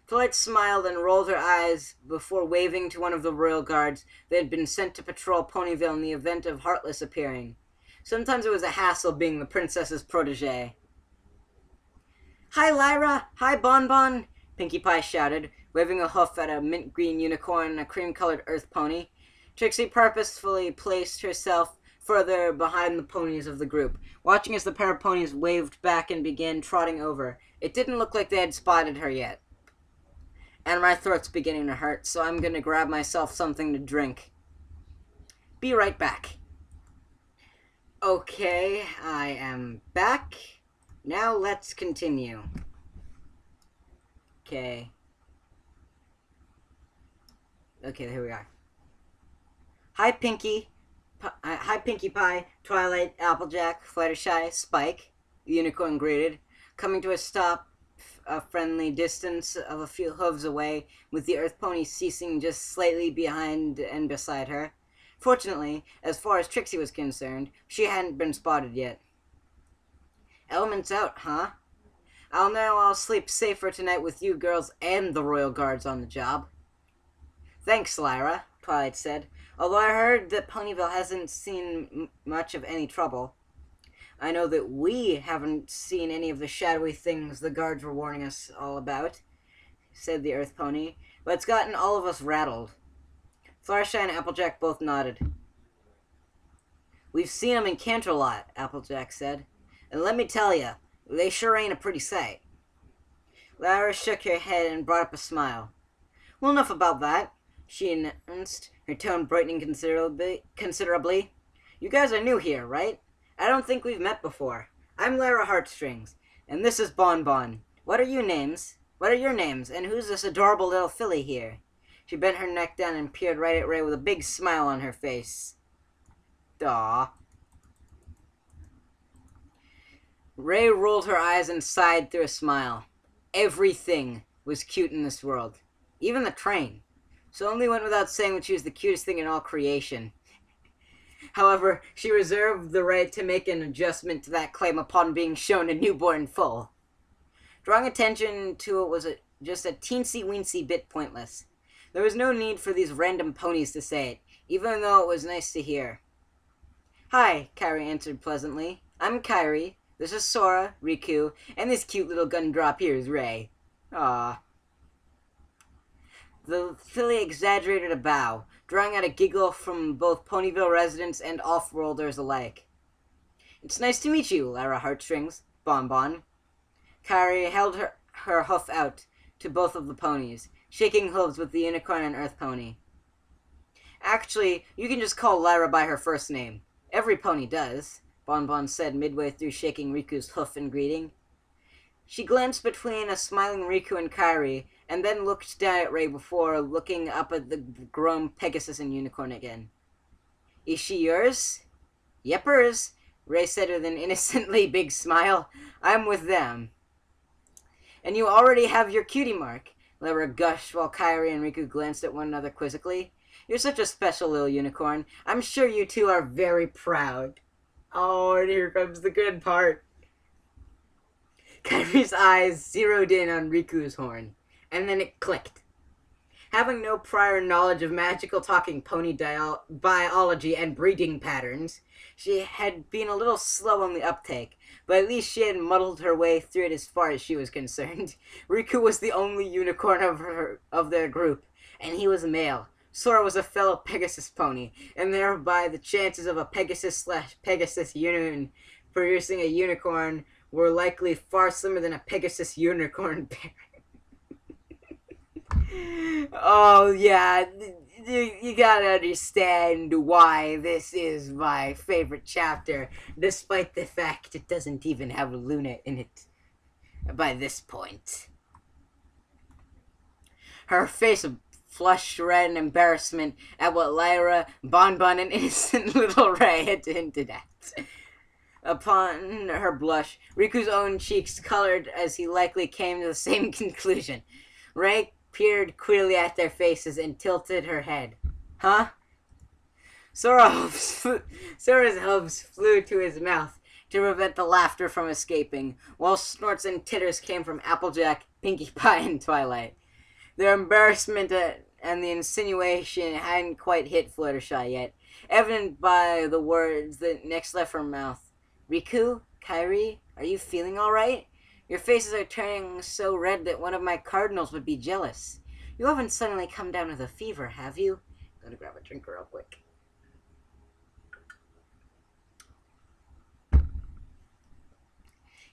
Twilight smiled and rolled her eyes before waving to one of the royal guards that had been sent to patrol Ponyville in the event of Heartless appearing. Sometimes it was a hassle being the princess's protege. Hi, Lyra! Hi, Bon Bon! Pinkie Pie shouted, waving a hoof at a mint-green unicorn and a cream-colored earth pony. Trixie purposefully placed herself further behind the ponies of the group, watching as the pair of ponies waved back and began trotting over. It didn't look like they had spotted her yet. And my throat's beginning to hurt, so I'm gonna grab myself something to drink. Be right back. Okay, I am back. Now let's continue. Okay, here we are. Hi, Pinkie. Hi, Pinkie Pie, Twilight, Applejack, Fluttershy, Spike, the unicorn greeted, coming to a stop a friendly distance of a few hooves away, with the earth pony ceasing just slightly behind and beside her. Fortunately, as far as Trixie was concerned, she hadn't been spotted yet. Elements out, huh? I'll sleep safer tonight with you girls and the royal guards on the job. Thanks, Lyra, Twilight said. Although I heard that Ponyville hasn't seen much of any trouble. I know that we haven't seen any of the shadowy things the guards were warning us all about, said the earth pony, but it's gotten all of us rattled. Fluttershy and Applejack both nodded. We've seen them in Canterlot, Applejack said, and let me tell you, they sure ain't a pretty sight. Lara shook her head and brought up a smile. Well, enough about that, she announced, her tone brightening considerably. You guys are new here, right? I don't think we've met before. I'm Lara Heartstrings, and this is Bon Bon. What are your names? And who's this adorable little filly here? She bent her neck down and peered right at Ray with a big smile on her face. Aw. Ray rolled her eyes and sighed through a smile. Everything was cute in this world. Even the train. So only went without saying that she was the cutest thing in all creation. However, she reserved the right to make an adjustment to that claim upon being shown a newborn foal. Drawing attention to it was just a teensy-weensy bit pointless. There was no need for these random ponies to say it, even though it was nice to hear. Hi, Kyrie answered pleasantly. I'm Kyrie. This is Sora, Riku, and this cute little gumdrop here is Ray. Aww. The filly exaggerated a bow, drawing out a giggle from both Ponyville residents and off-worlders alike. It's nice to meet you, Lara Heartstrings, Bon Bon. Kyrie held her hoof out to both of the ponies, shaking hooves with the unicorn and earth pony. Actually, you can just call Lyra by her first name. Every pony does, Bon Bon said midway through shaking Riku's hoof in greeting. She glanced between a smiling Riku and Kyrie, and then looked down at Ray before looking up at the grown Pegasus and unicorn again. Is she yours? Yepers, Ray said with an innocently big smile. I'm with them. And you already have your cutie mark, Lara gushed while Kyrie and Riku glanced at one another quizzically. You're such a special little unicorn. I'm sure you two are very proud. Oh, and here comes the good part. Kyrie's eyes zeroed in on Riku's horn, and then it clicked. Having no prior knowledge of magical talking pony biology and breeding patterns, she had been a little slow on the uptake, but at least she had muddled her way through it as far as she was concerned. Riku was the only unicorn of their group, and he was a male. Sora was a fellow Pegasus pony, and thereby the chances of a Pegasus/Pegasus union producing a unicorn were likely far slimmer than a Pegasus unicorn pair. Oh, yeah, you gotta understand why this is my favorite chapter, despite the fact it doesn't even have Luna in it by this point. Her face flushed red in embarrassment at what Lyra, Bon Bon, and innocent little Ray had hinted at. Upon her blush, Riku's own cheeks colored as he likely came to the same conclusion. Ray peered queerly at their faces and tilted her head. Huh? Sora's hopes flew to his mouth to prevent the laughter from escaping, while snorts and titters came from Applejack, Pinkie Pie, and Twilight. Their embarrassment and the insinuation hadn't quite hit Fluttershy yet, evident by the words that next left her mouth. Riku? Kyrie? Are you feeling alright? Your faces are turning so red that one of my cardinals would be jealous. You haven't suddenly come down with a fever, have you? I'm gonna grab a drink real quick.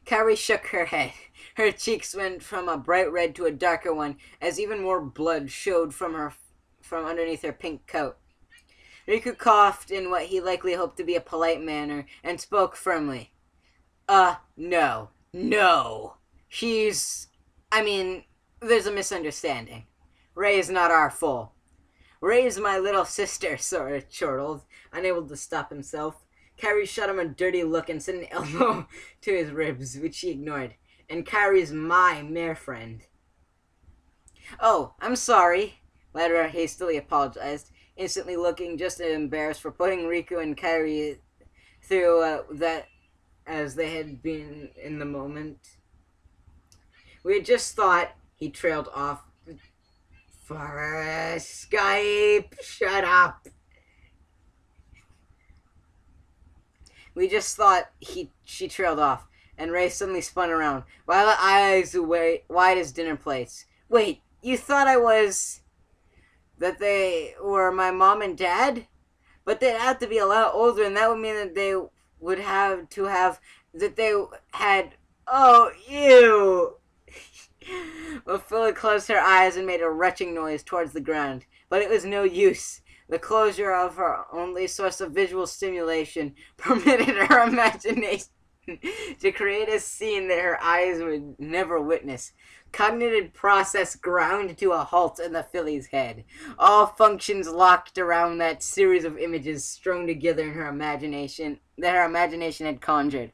Kyrie shook her head. Her cheeks went from a bright red to a darker one, as even more blood showed from underneath her pink coat. Riku coughed in what he likely hoped to be a polite manner, and spoke firmly. No. No. There's a misunderstanding. Ray is not our foe. Ray is my little sister, Sora chortled, unable to stop himself. Kyrie shot him a dirty look and sent an elbow to his ribs, which he ignored. And Kyrie's my mare friend. Oh, I'm sorry, Lara hastily apologized, instantly looking just embarrassed for putting Riku and Kyrie through that as they had been in the moment. We had just thought, he trailed off. For Skype, shut up. We just thought she trailed off, and Ray suddenly spun around, violet eyes wide as dinner plates. Wait, you thought that they were my mom and dad? But they'd have to be a lot older, and that would mean that they would have to have, that they had, oh, ew. Ophelia closed her eyes and made a retching noise towards the ground, but it was no use. The closure of her only source of visual stimulation permitted her imagination to create a scene that her eyes would never witness. Cognitive process ground to a halt in the filly's head. All functions locked around that series of images strung together in her imagination that her imagination had conjured.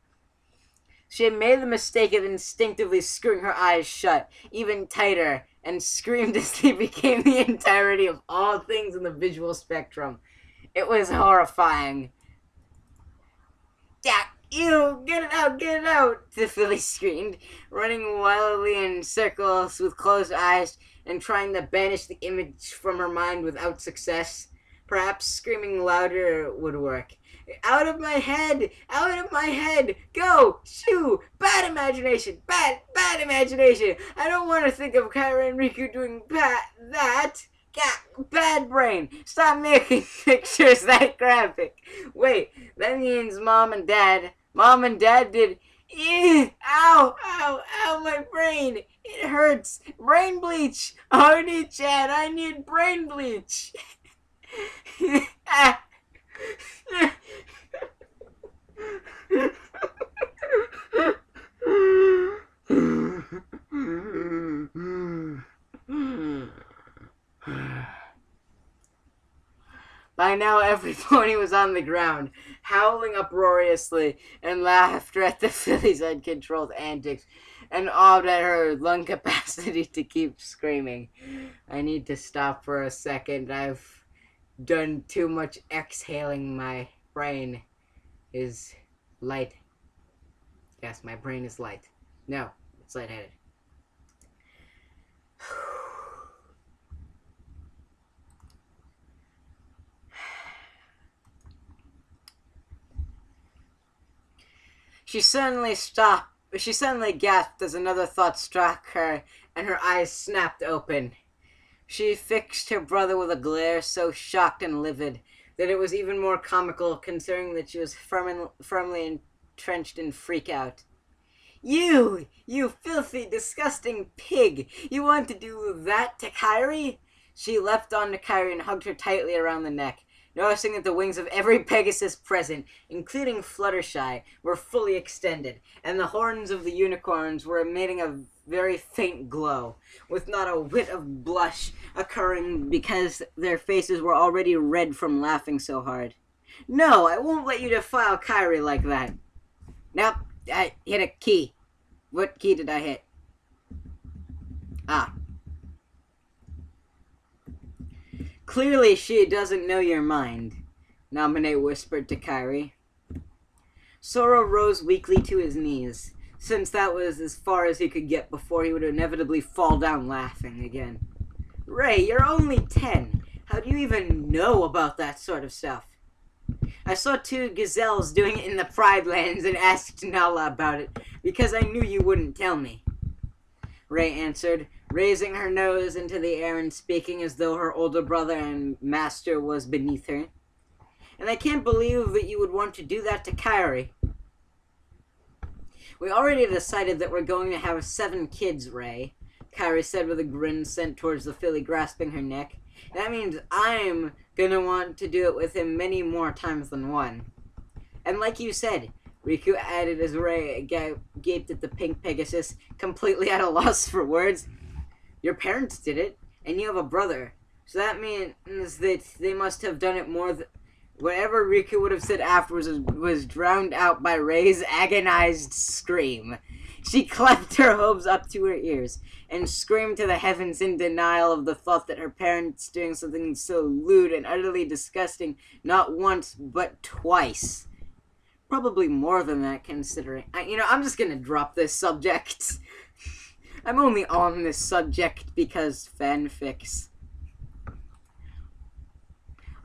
She had made the mistake of instinctively screwing her eyes shut, even tighter, and screamed as they became the entirety of all things in the visual spectrum. It was horrifying. Yeah, ew, get it out, the filly screamed, running wildly in circles with closed eyes and trying to banish the image from her mind without success. Perhaps screaming louder would work. Out of my head! Out of my head! Go! Shoo! Bad imagination! Bad imagination! I don't want to think of Kyrie and Riku doing that! Bad brain! Stop making pictures that graphic! Wait, that means Mom and Dad did... Ew! Ow! Ow! Ow! My brain! It hurts! Brain bleach! Honey, Chad, I need brain bleach! By now, every pony was on the ground, howling uproariously and laughter at the filly's uncontrolled antics and awed at her lung capacity to keep screaming. I need to stop for a second. I've done too much exhaling. My brain is light. Yes, my brain is light. No, it's lightheaded. She suddenly stopped. She suddenly gasped as another thought struck her, and her eyes snapped open. She fixed her brother with a glare so shocked and livid that it was even more comical, considering that she was firmly entrenched in freak out. You filthy, disgusting pig! You want to do that to Kyrie? She leapt onto Kyrie and hugged her tightly around the neck, noticing that the wings of every Pegasus present, including Fluttershy, were fully extended, and the horns of the unicorns were emitting a very faint glow, with not a whit of blush occurring because their faces were already red from laughing so hard. No, I won't let you defile Kyrie like that. Nope, I hit a key. What key did I hit? Ah. Clearly she doesn't know your mind, Naminé whispered to Kyrie. Sora rose weakly to his knees, since that was as far as he could get before he would inevitably fall down laughing again. Ray, you're only 10. How do you even know about that sort of stuff? I saw 2 gazelles doing it in the Pride Lands and asked Nala about it, because I knew you wouldn't tell me. Ray answered, raising her nose into the air and speaking as though her older brother and master was beneath her. And I can't believe that you would want to do that to Kyrie. We already decided that we're going to have 7 kids, Ray, Kyrie said with a grin sent towards the filly grasping her neck. That means I'm gonna want to do it with him many more times than one. And like you said, Riku added as Ray gaped at the pink Pegasus, completely at a loss for words. Your parents did it, and you have a brother. So that means that they must have done it more than... Whatever Riku would have said afterwards was drowned out by Ray's agonized scream. She clapped her hopes up to her ears and screamed to the heavens in denial of the thought that her parents doing something so lewd and utterly disgusting not once but twice. Probably more than that, considering... I'm just gonna drop this subject. I'm only on this subject because fanfics.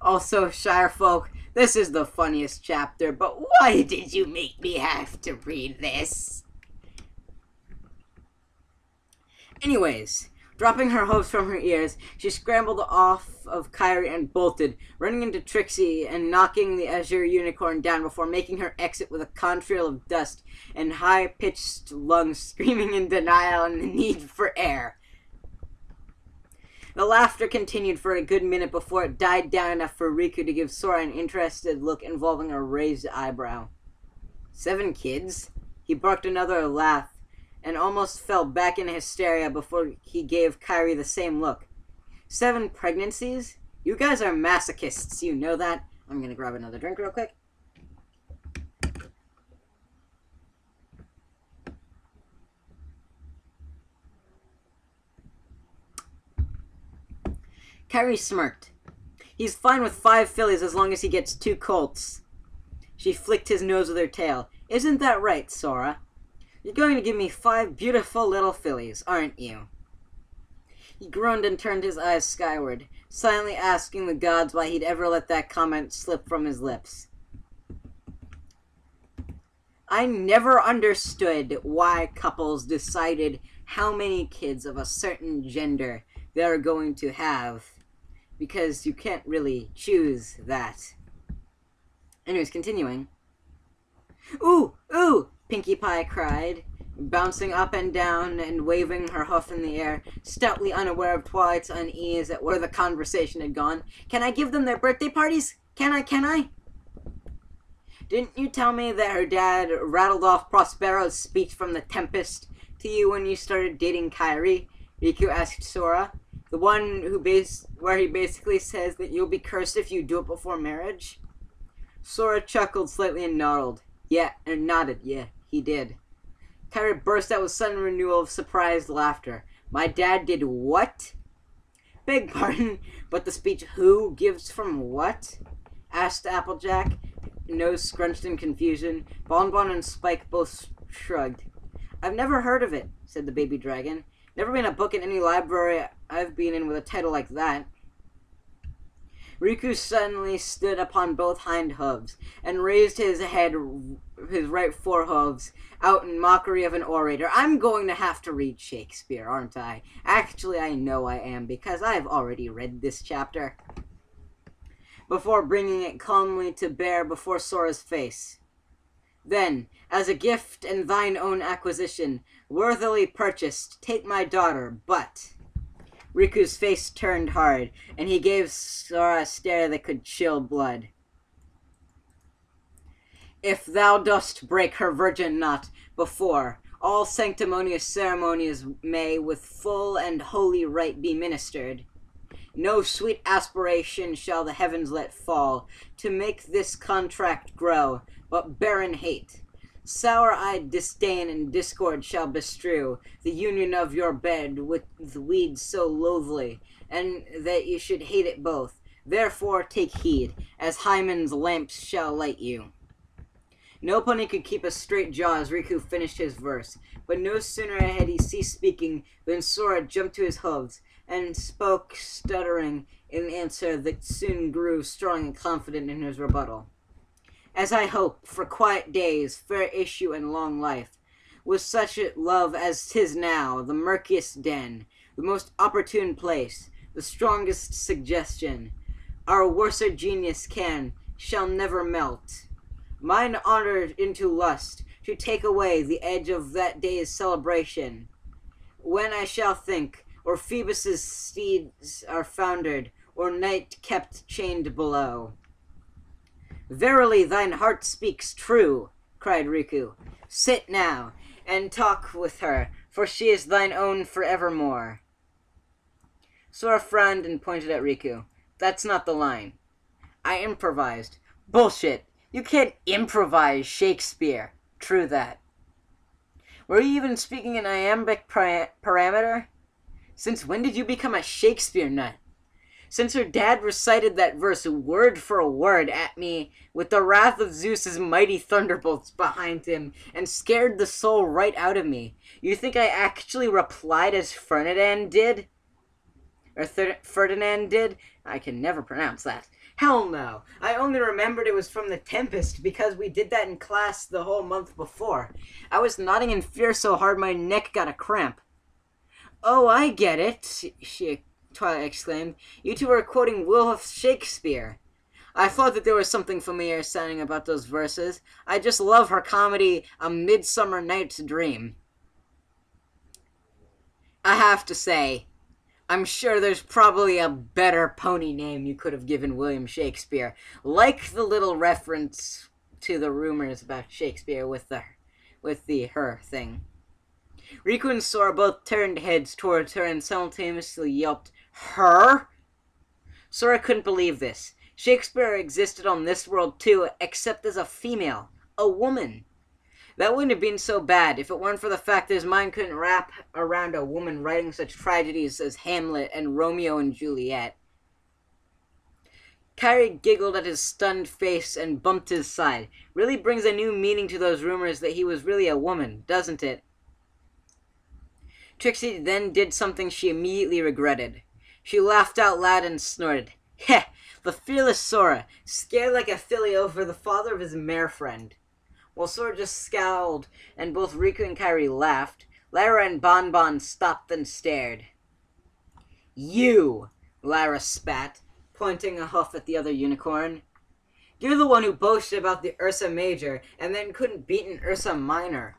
Also, Shirefolk, this is the funniest chapter, but why did you make me have to read this? Anyways, dropping her hopes from her ears, she scrambled off of Kyrie and bolted, running into Trixie and knocking the Azure Unicorn down before making her exit with a contrail of dust and high-pitched lungs screaming in denial and the need for air. The laughter continued for a good minute before it died down enough for Riku to give Sora an interested look involving a raised eyebrow. 7 kids? He barked another laugh and almost fell back into hysteria before he gave Kyrie the same look. 7 pregnancies? You guys are masochists, you know that? I'm gonna grab another drink real quick. Kyrie smirked. He's fine with 5 fillies as long as he gets 2 colts. She flicked his nose with her tail. Isn't that right, Sora? You're going to give me 5 beautiful little fillies, aren't you? He groaned and turned his eyes skyward, silently asking the gods why he'd ever let that comment slip from his lips. I never understood why couples decided how many kids of a certain gender they're going to have, because you can't really choose that. Anyways, continuing. Ooh! Ooh! Pinkie Pie cried, bouncing up and down and waving her hoof in the air, stoutly unaware of Twilight's unease at where the conversation had gone. Can I give them their birthday parties? Can I? Didn't you tell me that her dad rattled off Prospero's speech from The Tempest to you when you started dating Kyrie? Riku asked Sora. The one where he basically says that you'll be cursed if you do it before marriage? Sora chuckled slightly and nodded. Yeah, he did. Kyrie burst out with sudden renewal of surprised laughter. My dad did what? Beg pardon, but the speech who gives from what? Asked Applejack, nose scrunched in confusion. Bon Bon and Spike both shrugged. I've never heard of it, said the baby dragon. Never been a book in any library I've been in with a title like that. Riku suddenly stood upon both hind hooves and raised his right forehooves out in mockery of an orator. I'm going to have to read Shakespeare, aren't I? Actually, I know I am, because I've already read this chapter. Before bringing it calmly to bear before Sora's face. Then, as a gift and thine own acquisition, worthily purchased, take my daughter, but... Riku's face turned hard, and he gave Sora a stare that could chill blood. If thou dost break her virgin knot before, all sanctimonious ceremonies may with full and holy rite be ministered. No sweet aspiration shall the heavens let fall, to make this contract grow, but barren hate. Sour-eyed disdain and discord shall bestrew the union of your bed with weeds so loathly, and that you should hate it both. Therefore take heed, as Hymen's lamps shall light you. No pony could keep a straight jaw as Riku finished his verse, but no sooner had he ceased speaking than Sora jumped to his hooves, and spoke stuttering in answer that soon grew strong and confident in his rebuttal. As I hope, for quiet days, fair issue and long life, with such love as 'tis now, the murkiest den, the most opportune place, the strongest suggestion, our worser genius shall never melt. Mine honor into lust, to take away the edge of that day's celebration, when I shall think, or Phoebus' steeds are foundered, or night kept chained below. Verily thine heart speaks true, cried Riku. Sit now, and talk with her, for she is thine own forevermore. Sora frowned and pointed at Riku. That's not the line. I improvised. Bullshit. You can't improvise Shakespeare. True that. Were you even speaking in iambic parameter? Since when did you become a Shakespeare nut? Since her dad recited that verse word for word at me with the wrath of Zeus's mighty thunderbolts behind him and scared the soul right out of me, you think I actually replied as Ferdinand did? Or Ferdinand did? I can never pronounce that. Hell no. I only remembered it was from The Tempest because we did that in class the whole month before. I was nodding in fear so hard my neck got a cramp. Oh, I get it, Twilight exclaimed. You two are quoting Wilhelm Shakespeare. I thought that there was something familiar sounding about those verses. I just love her comedy, A Midsummer Night's Dream. I have to say, I'm sure there's probably a better pony name you could have given William Shakespeare, like the little reference to the rumors about Shakespeare with the her thing. Riku and Sora both turned heads towards her and simultaneously yelped, Her? Sora couldn't believe this. Shakespeare existed on this world too, except as a female, a woman. That wouldn't have been so bad if it weren't for the fact that his mind couldn't wrap around a woman writing such tragedies as Hamlet and Romeo and Juliet. Kyrie giggled at his stunned face and bumped his side. Really brings a new meaning to those rumors that he was really a woman, doesn't it? Trixie then did something she immediately regretted. She laughed out loud and snorted. Heh! The fearless Sora, scared like a filly over the father of his mare friend. While Sora just scowled, and both Riku and Kyrie laughed, Lyra and Bon Bon stopped and stared. You! Lara spat, pointing a hoof at the other unicorn. You're the one who boasted about the Ursa Major, and then couldn't beat an Ursa Minor.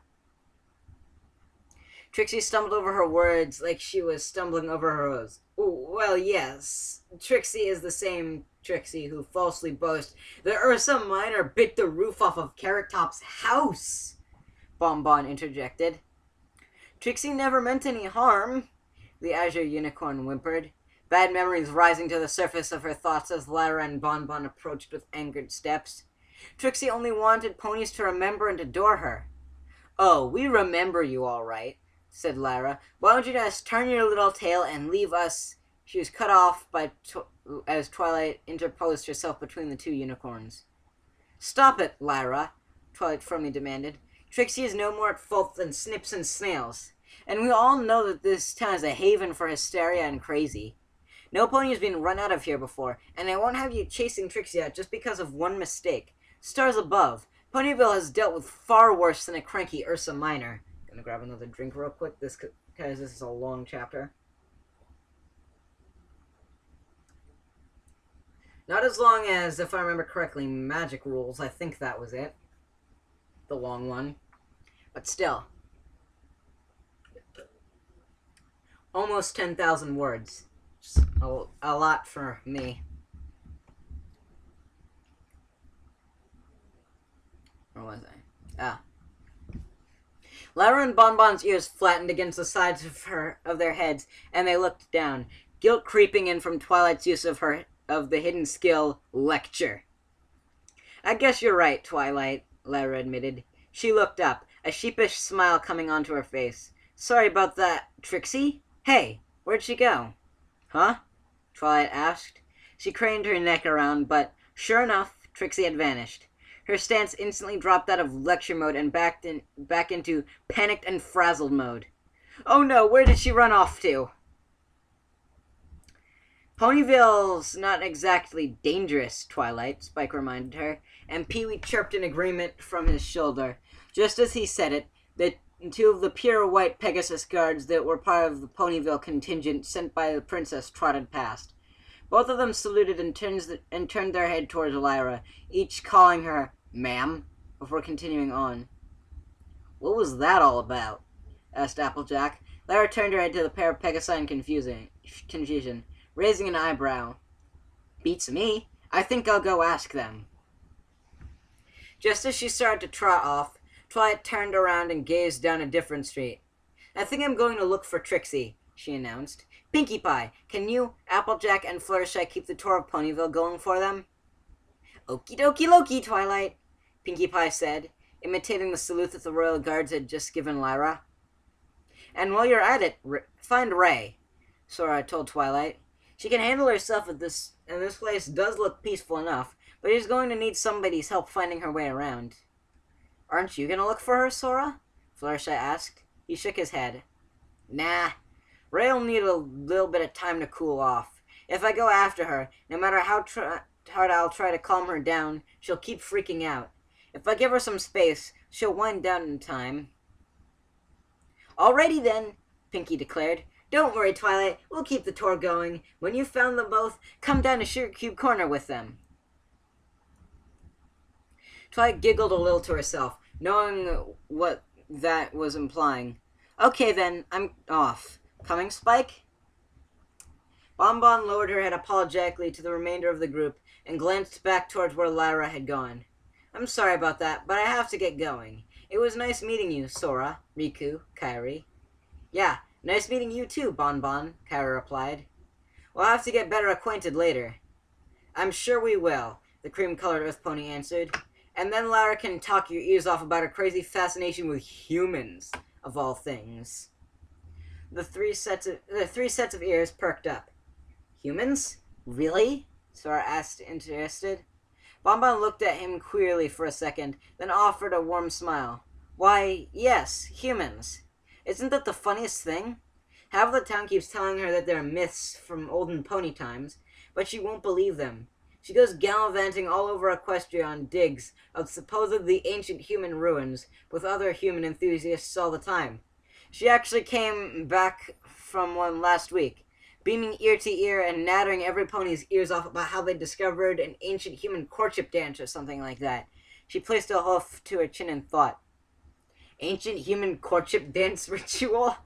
Trixie stumbled over her words like she was stumbling over her oaths. Well, yes. Trixie is the same Trixie who falsely boasts that Ursa Minor bit the roof off of Carrot Top's house, Bon Bon interjected. Trixie never meant any harm, the Azure Unicorn whimpered, bad memories rising to the surface of her thoughts as Lyra and Bon Bon approached with angered steps. Trixie only wanted ponies to remember and adore her. Oh, we remember you all right, said Lara. Why don't you just turn your little tail and leave us? She was cut off as Twilight interposed herself between the two unicorns. Stop it, Lara, Twilight firmly demanded. Trixie is no more at fault than Snips and Snails, and we all know that this town is a haven for hysteria and crazy. No pony has been run out of here before, and I won't have you chasing Trixie out just because of one mistake. Stars above, Ponyville has dealt with far worse than a cranky Ursa Minor. Gonna grab another drink real quick, because this is a long chapter. Not as long as, if I remember correctly, Magic Rules. I think that was it. The long one. But still. Almost 10,000 words. Just a lot for me. Where was I? Lyra and Bon Bon's ears flattened against the sides of their heads, and they looked down, guilt creeping in from Twilight's use of the hidden skill, lecture. I guess you're right, Twilight, Lyra admitted. She looked up, a sheepish smile coming onto her face. Sorry about that, Trixie? Hey, where'd she go? Huh? Twilight asked. She craned her neck around, but, sure enough, Trixie had vanished. Her stance instantly dropped out of lecture mode and back into panicked and frazzled mode. Oh no, where did she run off to? Ponyville's not exactly dangerous, Twilight, Spike reminded her, and Pee-wee chirped in agreement from his shoulder. Just as he said it, the two of the pure white Pegasus guards that were part of the Ponyville contingent sent by the princess trotted past. Both of them saluted and turned their head towards Lyra, each calling her ma'am, before continuing on. What was that all about? Asked Applejack. Lyra turned her head to the pair of Pegasi in confusion, raising an eyebrow. Beats me. I think I'll go ask them. Just as she started to trot off, Twilight turned around and gazed down a different street. I think I'm going to look for Trixie, she announced. Pinkie Pie, can you, Applejack, and Fluttershy keep the tour of Ponyville going for them? Okie dokie Loki, Twilight, Pinkie Pie said, imitating the salute that the royal guards had just given Lyra. And while you're at it, find Ray, Sora told Twilight. She can handle herself at this, and this place does look peaceful enough, but she's going to need somebody's help finding her way around. Aren't you going to look for her, Sora? Fluttershy asked. He shook his head. Nah. Ray'll need a little bit of time to cool off. If I go after her, no matter how hard I'll try to calm her down, she'll keep freaking out. If I give her some space, she'll wind down in time. Alrighty then, Pinkie declared. Don't worry, Twilight. We'll keep the tour going. When you've found them both, come down to Sugar Cube Corner with them. Twilight giggled a little to herself, knowing what that was implying. Okay then, I'm off. Coming, Spike? Bon Bon lowered her head apologetically to the remainder of the group and glanced back towards where Lyra had gone. I'm sorry about that, but I have to get going. It was nice meeting you, Sora, Riku, Kyrie. Yeah, nice meeting you too, Bon Bon, Kyrie replied. We'll have to get better acquainted later. I'm sure we will, the cream-colored Earth Pony answered. And then Lara can talk your ears off about her crazy fascination with humans, of all things. The three sets of ears perked up. Humans? Really? Sora asked, interested. Bon Bon looked at him queerly for a second, then offered a warm smile. Why, yes, humans. Isn't that the funniest thing? Half of the town keeps telling her that they're myths from olden pony times, but she won't believe them. She goes gallivanting all over Equestria on digs of supposedly ancient human ruins with other human enthusiasts all the time. She actually came back from one last week, beaming ear to ear and nattering every pony's ears off about how they discovered an ancient human courtship dance or something like that. She placed a hoof to her chin and thought. Ancient human courtship dance ritual?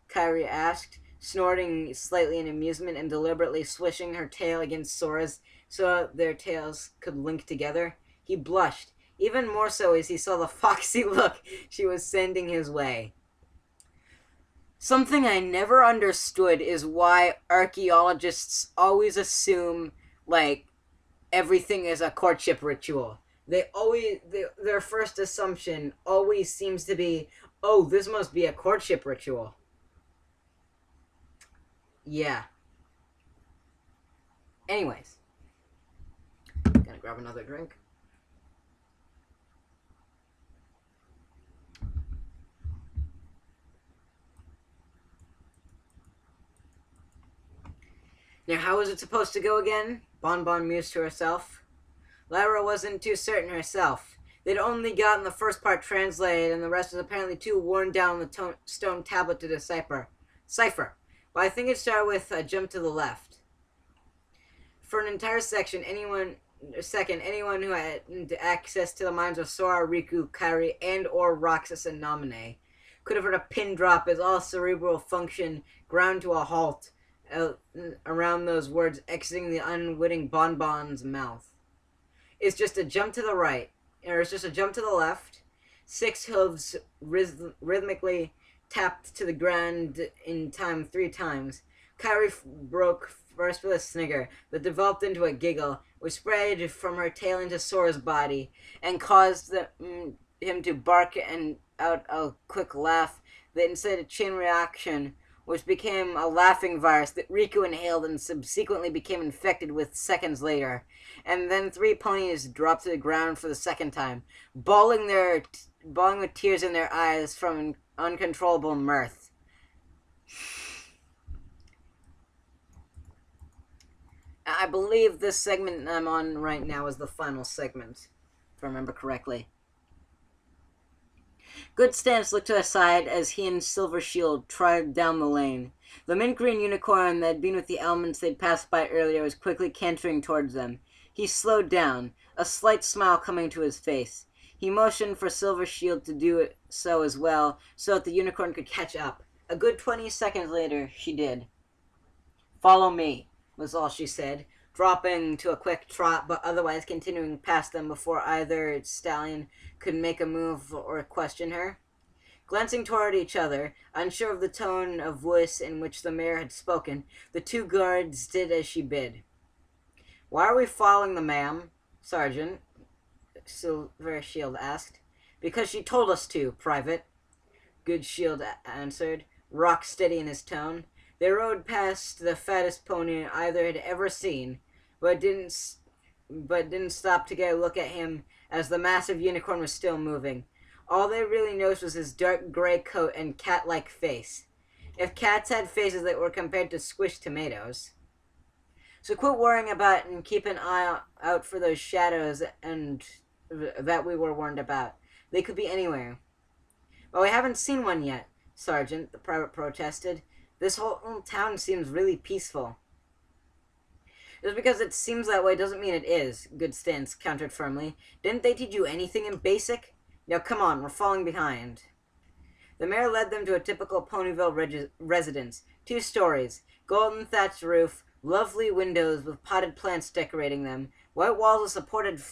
Kyrie asked, snorting slightly in amusement and deliberately swishing her tail against Sora's so their tails could link together. He blushed, even more so as he saw the foxy look she was sending his way. Something I never understood is why archaeologists always assume, like, everything is a courtship ritual. their first assumption always seems to be, oh, this must be a courtship ritual. Yeah. Anyways, gonna grab another drink. Now, how was it supposed to go again? Bon Bon mused to herself. Lyra wasn't too certain herself. They'd only gotten the first part translated, and the rest was apparently too worn down on the stone tablet to decipher. But I think it started with a jump to the left. For an entire anyone who had access to the minds of Sora, Riku, Kyrie, and or Roxas and Naminé could have heard a pin drop as all cerebral function ground to a halt around those words exiting the unwitting Bon Bon's mouth. It's just a jump to the right, or it's just a jump to the left. 6 hooves rhythmically tapped to the ground in time 3 times. Kyrie broke first with a snigger that developed into a giggle, which spread from her tail into Sora's body and caused him to bark out a quick laugh that incited a chain reaction, which became a laughing virus that Riku inhaled and subsequently became infected with seconds later. And then 3 ponies dropped to the ground for the second time, bawling with tears in their eyes from uncontrollable mirth. I believe this segment I'm on right now is the final segment, if I remember correctly. Good Stance looked to the side as he and Silver Shield trotted down the lane. The mint green unicorn that had been with the elements they'd passed by earlier was quickly cantering towards them. He slowed down, a slight smile coming to his face. He motioned for Silver Shield to do it so as well, so that the unicorn could catch up. A good 20 seconds later, she did. "Follow me," was all she said, dropping to a quick trot, but otherwise continuing past them before either stallion could make a move or question her. Glancing toward each other, unsure of the tone of voice in which the mayor had spoken, the 2 guards did as she bid. "Why are we following the ma'am, Sergeant?" Silver Shield asked. "Because she told us to, Private," Good Shield answered, rock steady in his tone. They rode past the fattest pony either had ever seen, but didn't stop to get a look at him as the massive unicorn was still moving. All they really noticed was his dark gray coat and cat-like face. If cats had faces that were compared to squished tomatoes. So quit worrying about it and keep an eye out for those shadows and that we were warned about. They could be anywhere. "Well, we haven't seen one yet, Sergeant," the private protested. "This whole town seems really peaceful." "Just because it seems that way doesn't mean it is," Good Stance countered firmly. "Didn't they teach you anything in basic? Now come on, we're falling behind." The mayor led them to a typical Ponyville residence. 2 stories, golden thatched roof, lovely windows with potted plants decorating them, white walls with supported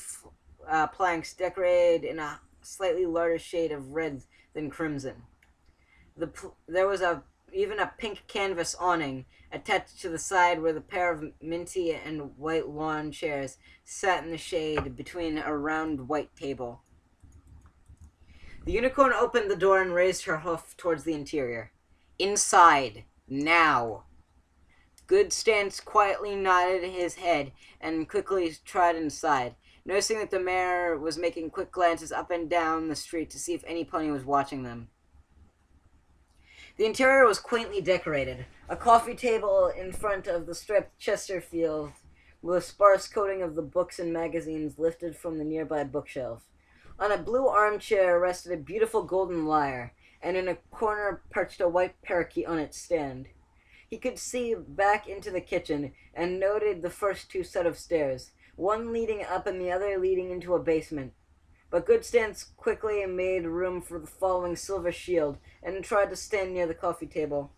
planks decorated in a slightly lighter shade of red than crimson. There was even a pink canvas awning attached to the side where the pair of minty and white lawn chairs sat in the shade between a round white table. The unicorn opened the door and raised her hoof towards the interior. "Inside, now." Good Stance quietly nodded his head and quickly trotted inside, noticing that the mayor was making quick glances up and down the street to see if any pony was watching them. The interior was quaintly decorated. A coffee table in front of the striped Chesterfield with a sparse coating of the books and magazines lifted from the nearby bookshelf. On a blue armchair rested a beautiful golden lyre, and in a corner perched a white parakeet on its stand. He could see back into the kitchen and noted the first 2 set of stairs, one leading up and the other leading into a basement. But Good Stance quickly made room for the following Silver Shield and tried to stand near the coffee table.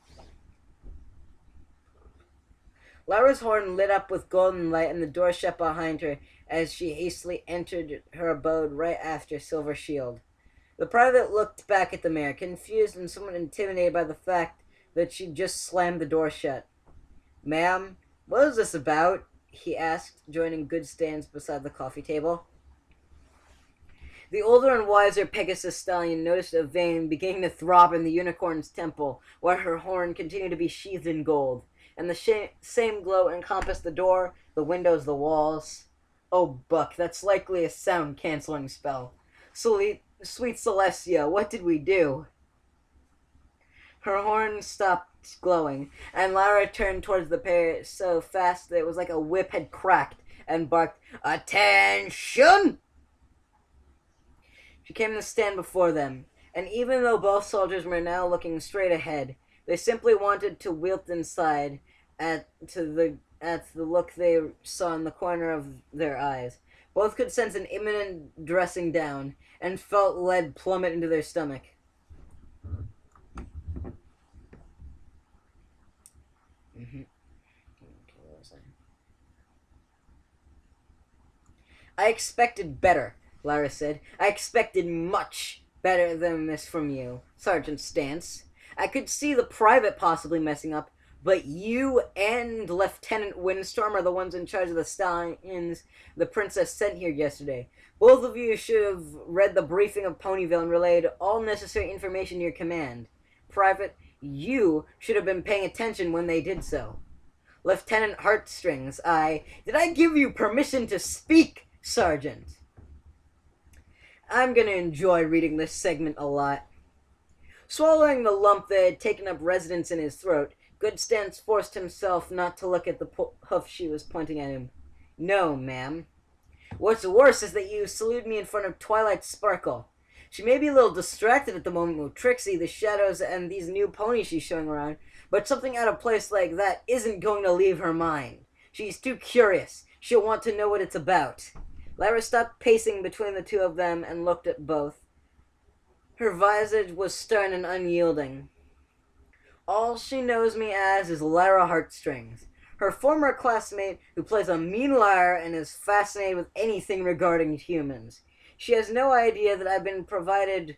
Lyra's horn lit up with golden light and the door shut behind her as she hastily entered her abode right after Silver Shield. The private looked back at the mayor, confused and somewhat intimidated by the fact that she'd just slammed the door shut. "Ma'am, what is this about?" he asked, joining Good Stance beside the coffee table. The older and wiser Pegasus stallion noticed a vein beginning to throb in the unicorn's temple, where her horn continued to be sheathed in gold, and the same glow encompassed the door, the windows, the walls. Oh, Buck, that's likely a sound-canceling spell. Sweet Celestia, what did we do? Her horn stopped glowing, and Lara turned towards the pair so fast that it was like a whip had cracked, and barked, "Attention!" She came to stand before them, and even though both soldiers were now looking straight ahead, they simply wanted to wilt inside at the look they saw in the corner of their eyes. Both could sense an imminent dressing down, and felt lead plummet into their stomach. I expected better, Lara said. I expected much better than this from you, Sergeant Stance. I could see the private possibly messing up, but you and Lieutenant Windstorm are the ones in charge of the stallions the princess sent here yesterday. Both of you should have read the briefing of Ponyville and relayed all necessary information to your command. Private, you should have been paying attention when they did so. Lieutenant Heartstrings, did I give you permission to speak, Sergeant? I'm gonna enjoy reading this segment a lot. Swallowing the lump that had taken up residence in his throat, Goodstance forced himself not to look at the hoof she was pointing at him. No, ma'am. What's worse is that you salute me in front of Twilight Sparkle. She may be a little distracted at the moment with Trixie, the shadows, and these new ponies she's showing around, but something out of place like that isn't going to leave her mind. She's too curious. She'll want to know what it's about. Lyra stopped pacing between the two of them and looked at both. Her visage was stern and unyielding. All she knows me as is Lyra Heartstrings, her former classmate who plays a mean liar and is fascinated with anything regarding humans. She has no idea that I've been provided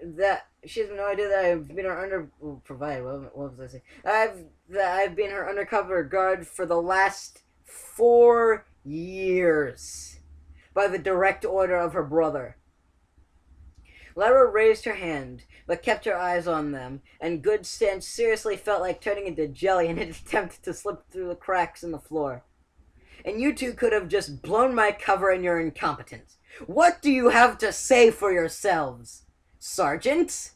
that she has no idea that I've been her what was I saying? I've been her undercover guard for the last 4 years by the direct order of her brother. Lara raised her hand, but kept her eyes on them, and Goodstance seriously felt like turning into jelly in an attempt to slip through the cracks in the floor. And you two could have just blown my cover in your incompetence. What do you have to say for yourselves, Sergeant?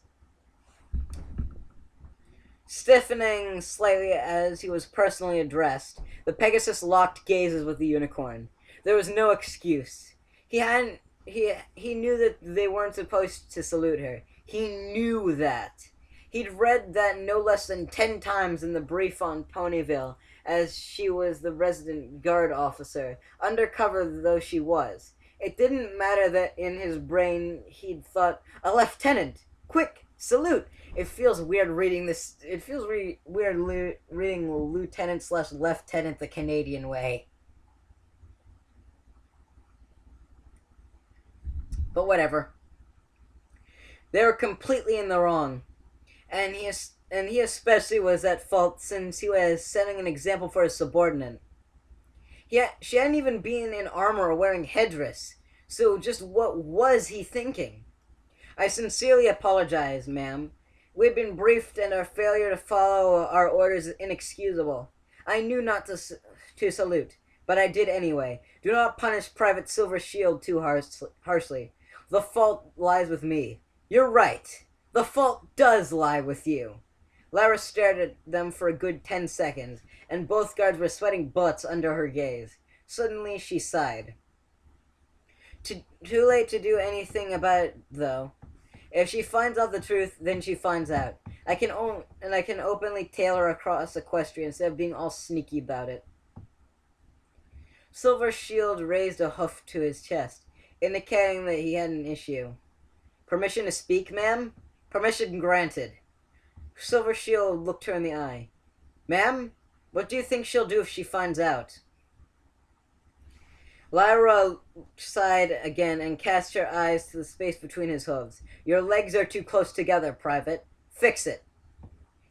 Stiffening slightly as he was personally addressed, the Pegasus locked gazes with the unicorn. There was no excuse. He knew that they weren't supposed to salute her. He knew that. He'd read that no less than 10 times in the brief on Ponyville, as she was the resident guard officer, undercover though she was. It didn't matter that in his brain he'd thought, a lieutenant! Quick! Salute! It feels weird reading this. It feels weird reading lieutenant/lieutenant the Canadian way. But whatever. They were completely in the wrong. And he especially was at fault since he was setting an example for his subordinate. She hadn't even been in armor or wearing headdress. So just what was he thinking? I sincerely apologize, ma'am. We've been briefed and our failure to follow our orders is inexcusable. I knew not to salute, but I did anyway. Do not punish Private Silver Shield too harshly. The fault lies with me. You're right. The fault does lie with you. Lara stared at them for a good 10 seconds, and both guards were sweating bullets under her gaze. Suddenly, she sighed. Too late to do anything about it, though. If she finds out the truth, then she finds out. I can openly tail her across Equestria instead of being all sneaky about it. Silver Shield raised a hoof to his chest, indicating that he had an issue. Permission to speak, ma'am? Permission granted. Silver Shield looked her in the eye. Ma'am, what do you think she'll do if she finds out? Lyra sighed again and cast her eyes to the space between his hooves. Your legs are too close together, Private. Fix it.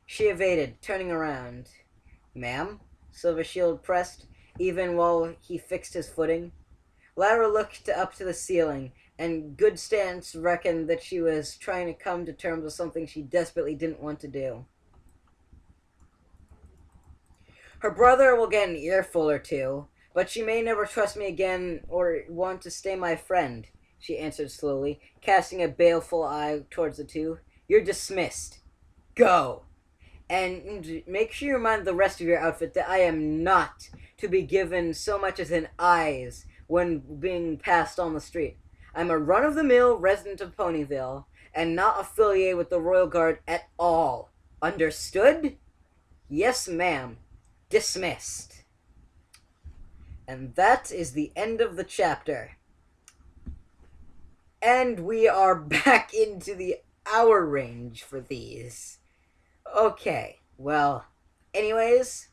She evaded, turning around. Ma'am? Silver Shield pressed, even while he fixed his footing. Lyra looked up to the ceiling, and Good Stance reckoned that she was trying to come to terms with something she desperately didn't want to do. Her brother will get an earful or two, but she may never trust me again or want to stay my friend, she answered slowly, casting a baleful eye towards the two. You're dismissed. Go! And make sure you remind the rest of your outfit that I am not to be given so much as an eyes when being passed on the street. I'm a run-of-the-mill resident of Ponyville, and not affiliated with the Royal Guard at all. Understood? Yes, ma'am. Dismissed. And that is the end of the chapter. And we are back into the hour range for these. Okay, well, anyways,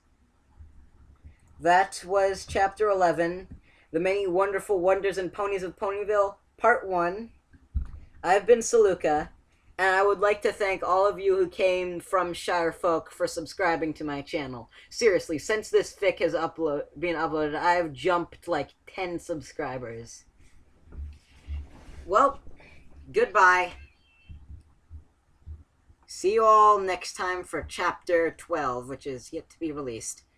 that was Chapter 11, The Many Wonderful Wonders and Ponies of Ponyville, Part 1. I've been Saluka, and I would like to thank all of you who came from Shire Folk for subscribing to my channel. Seriously, since this fic has been uploaded, I've jumped like 10 subscribers. Well, goodbye. See you all next time for Chapter 12, which is yet to be released.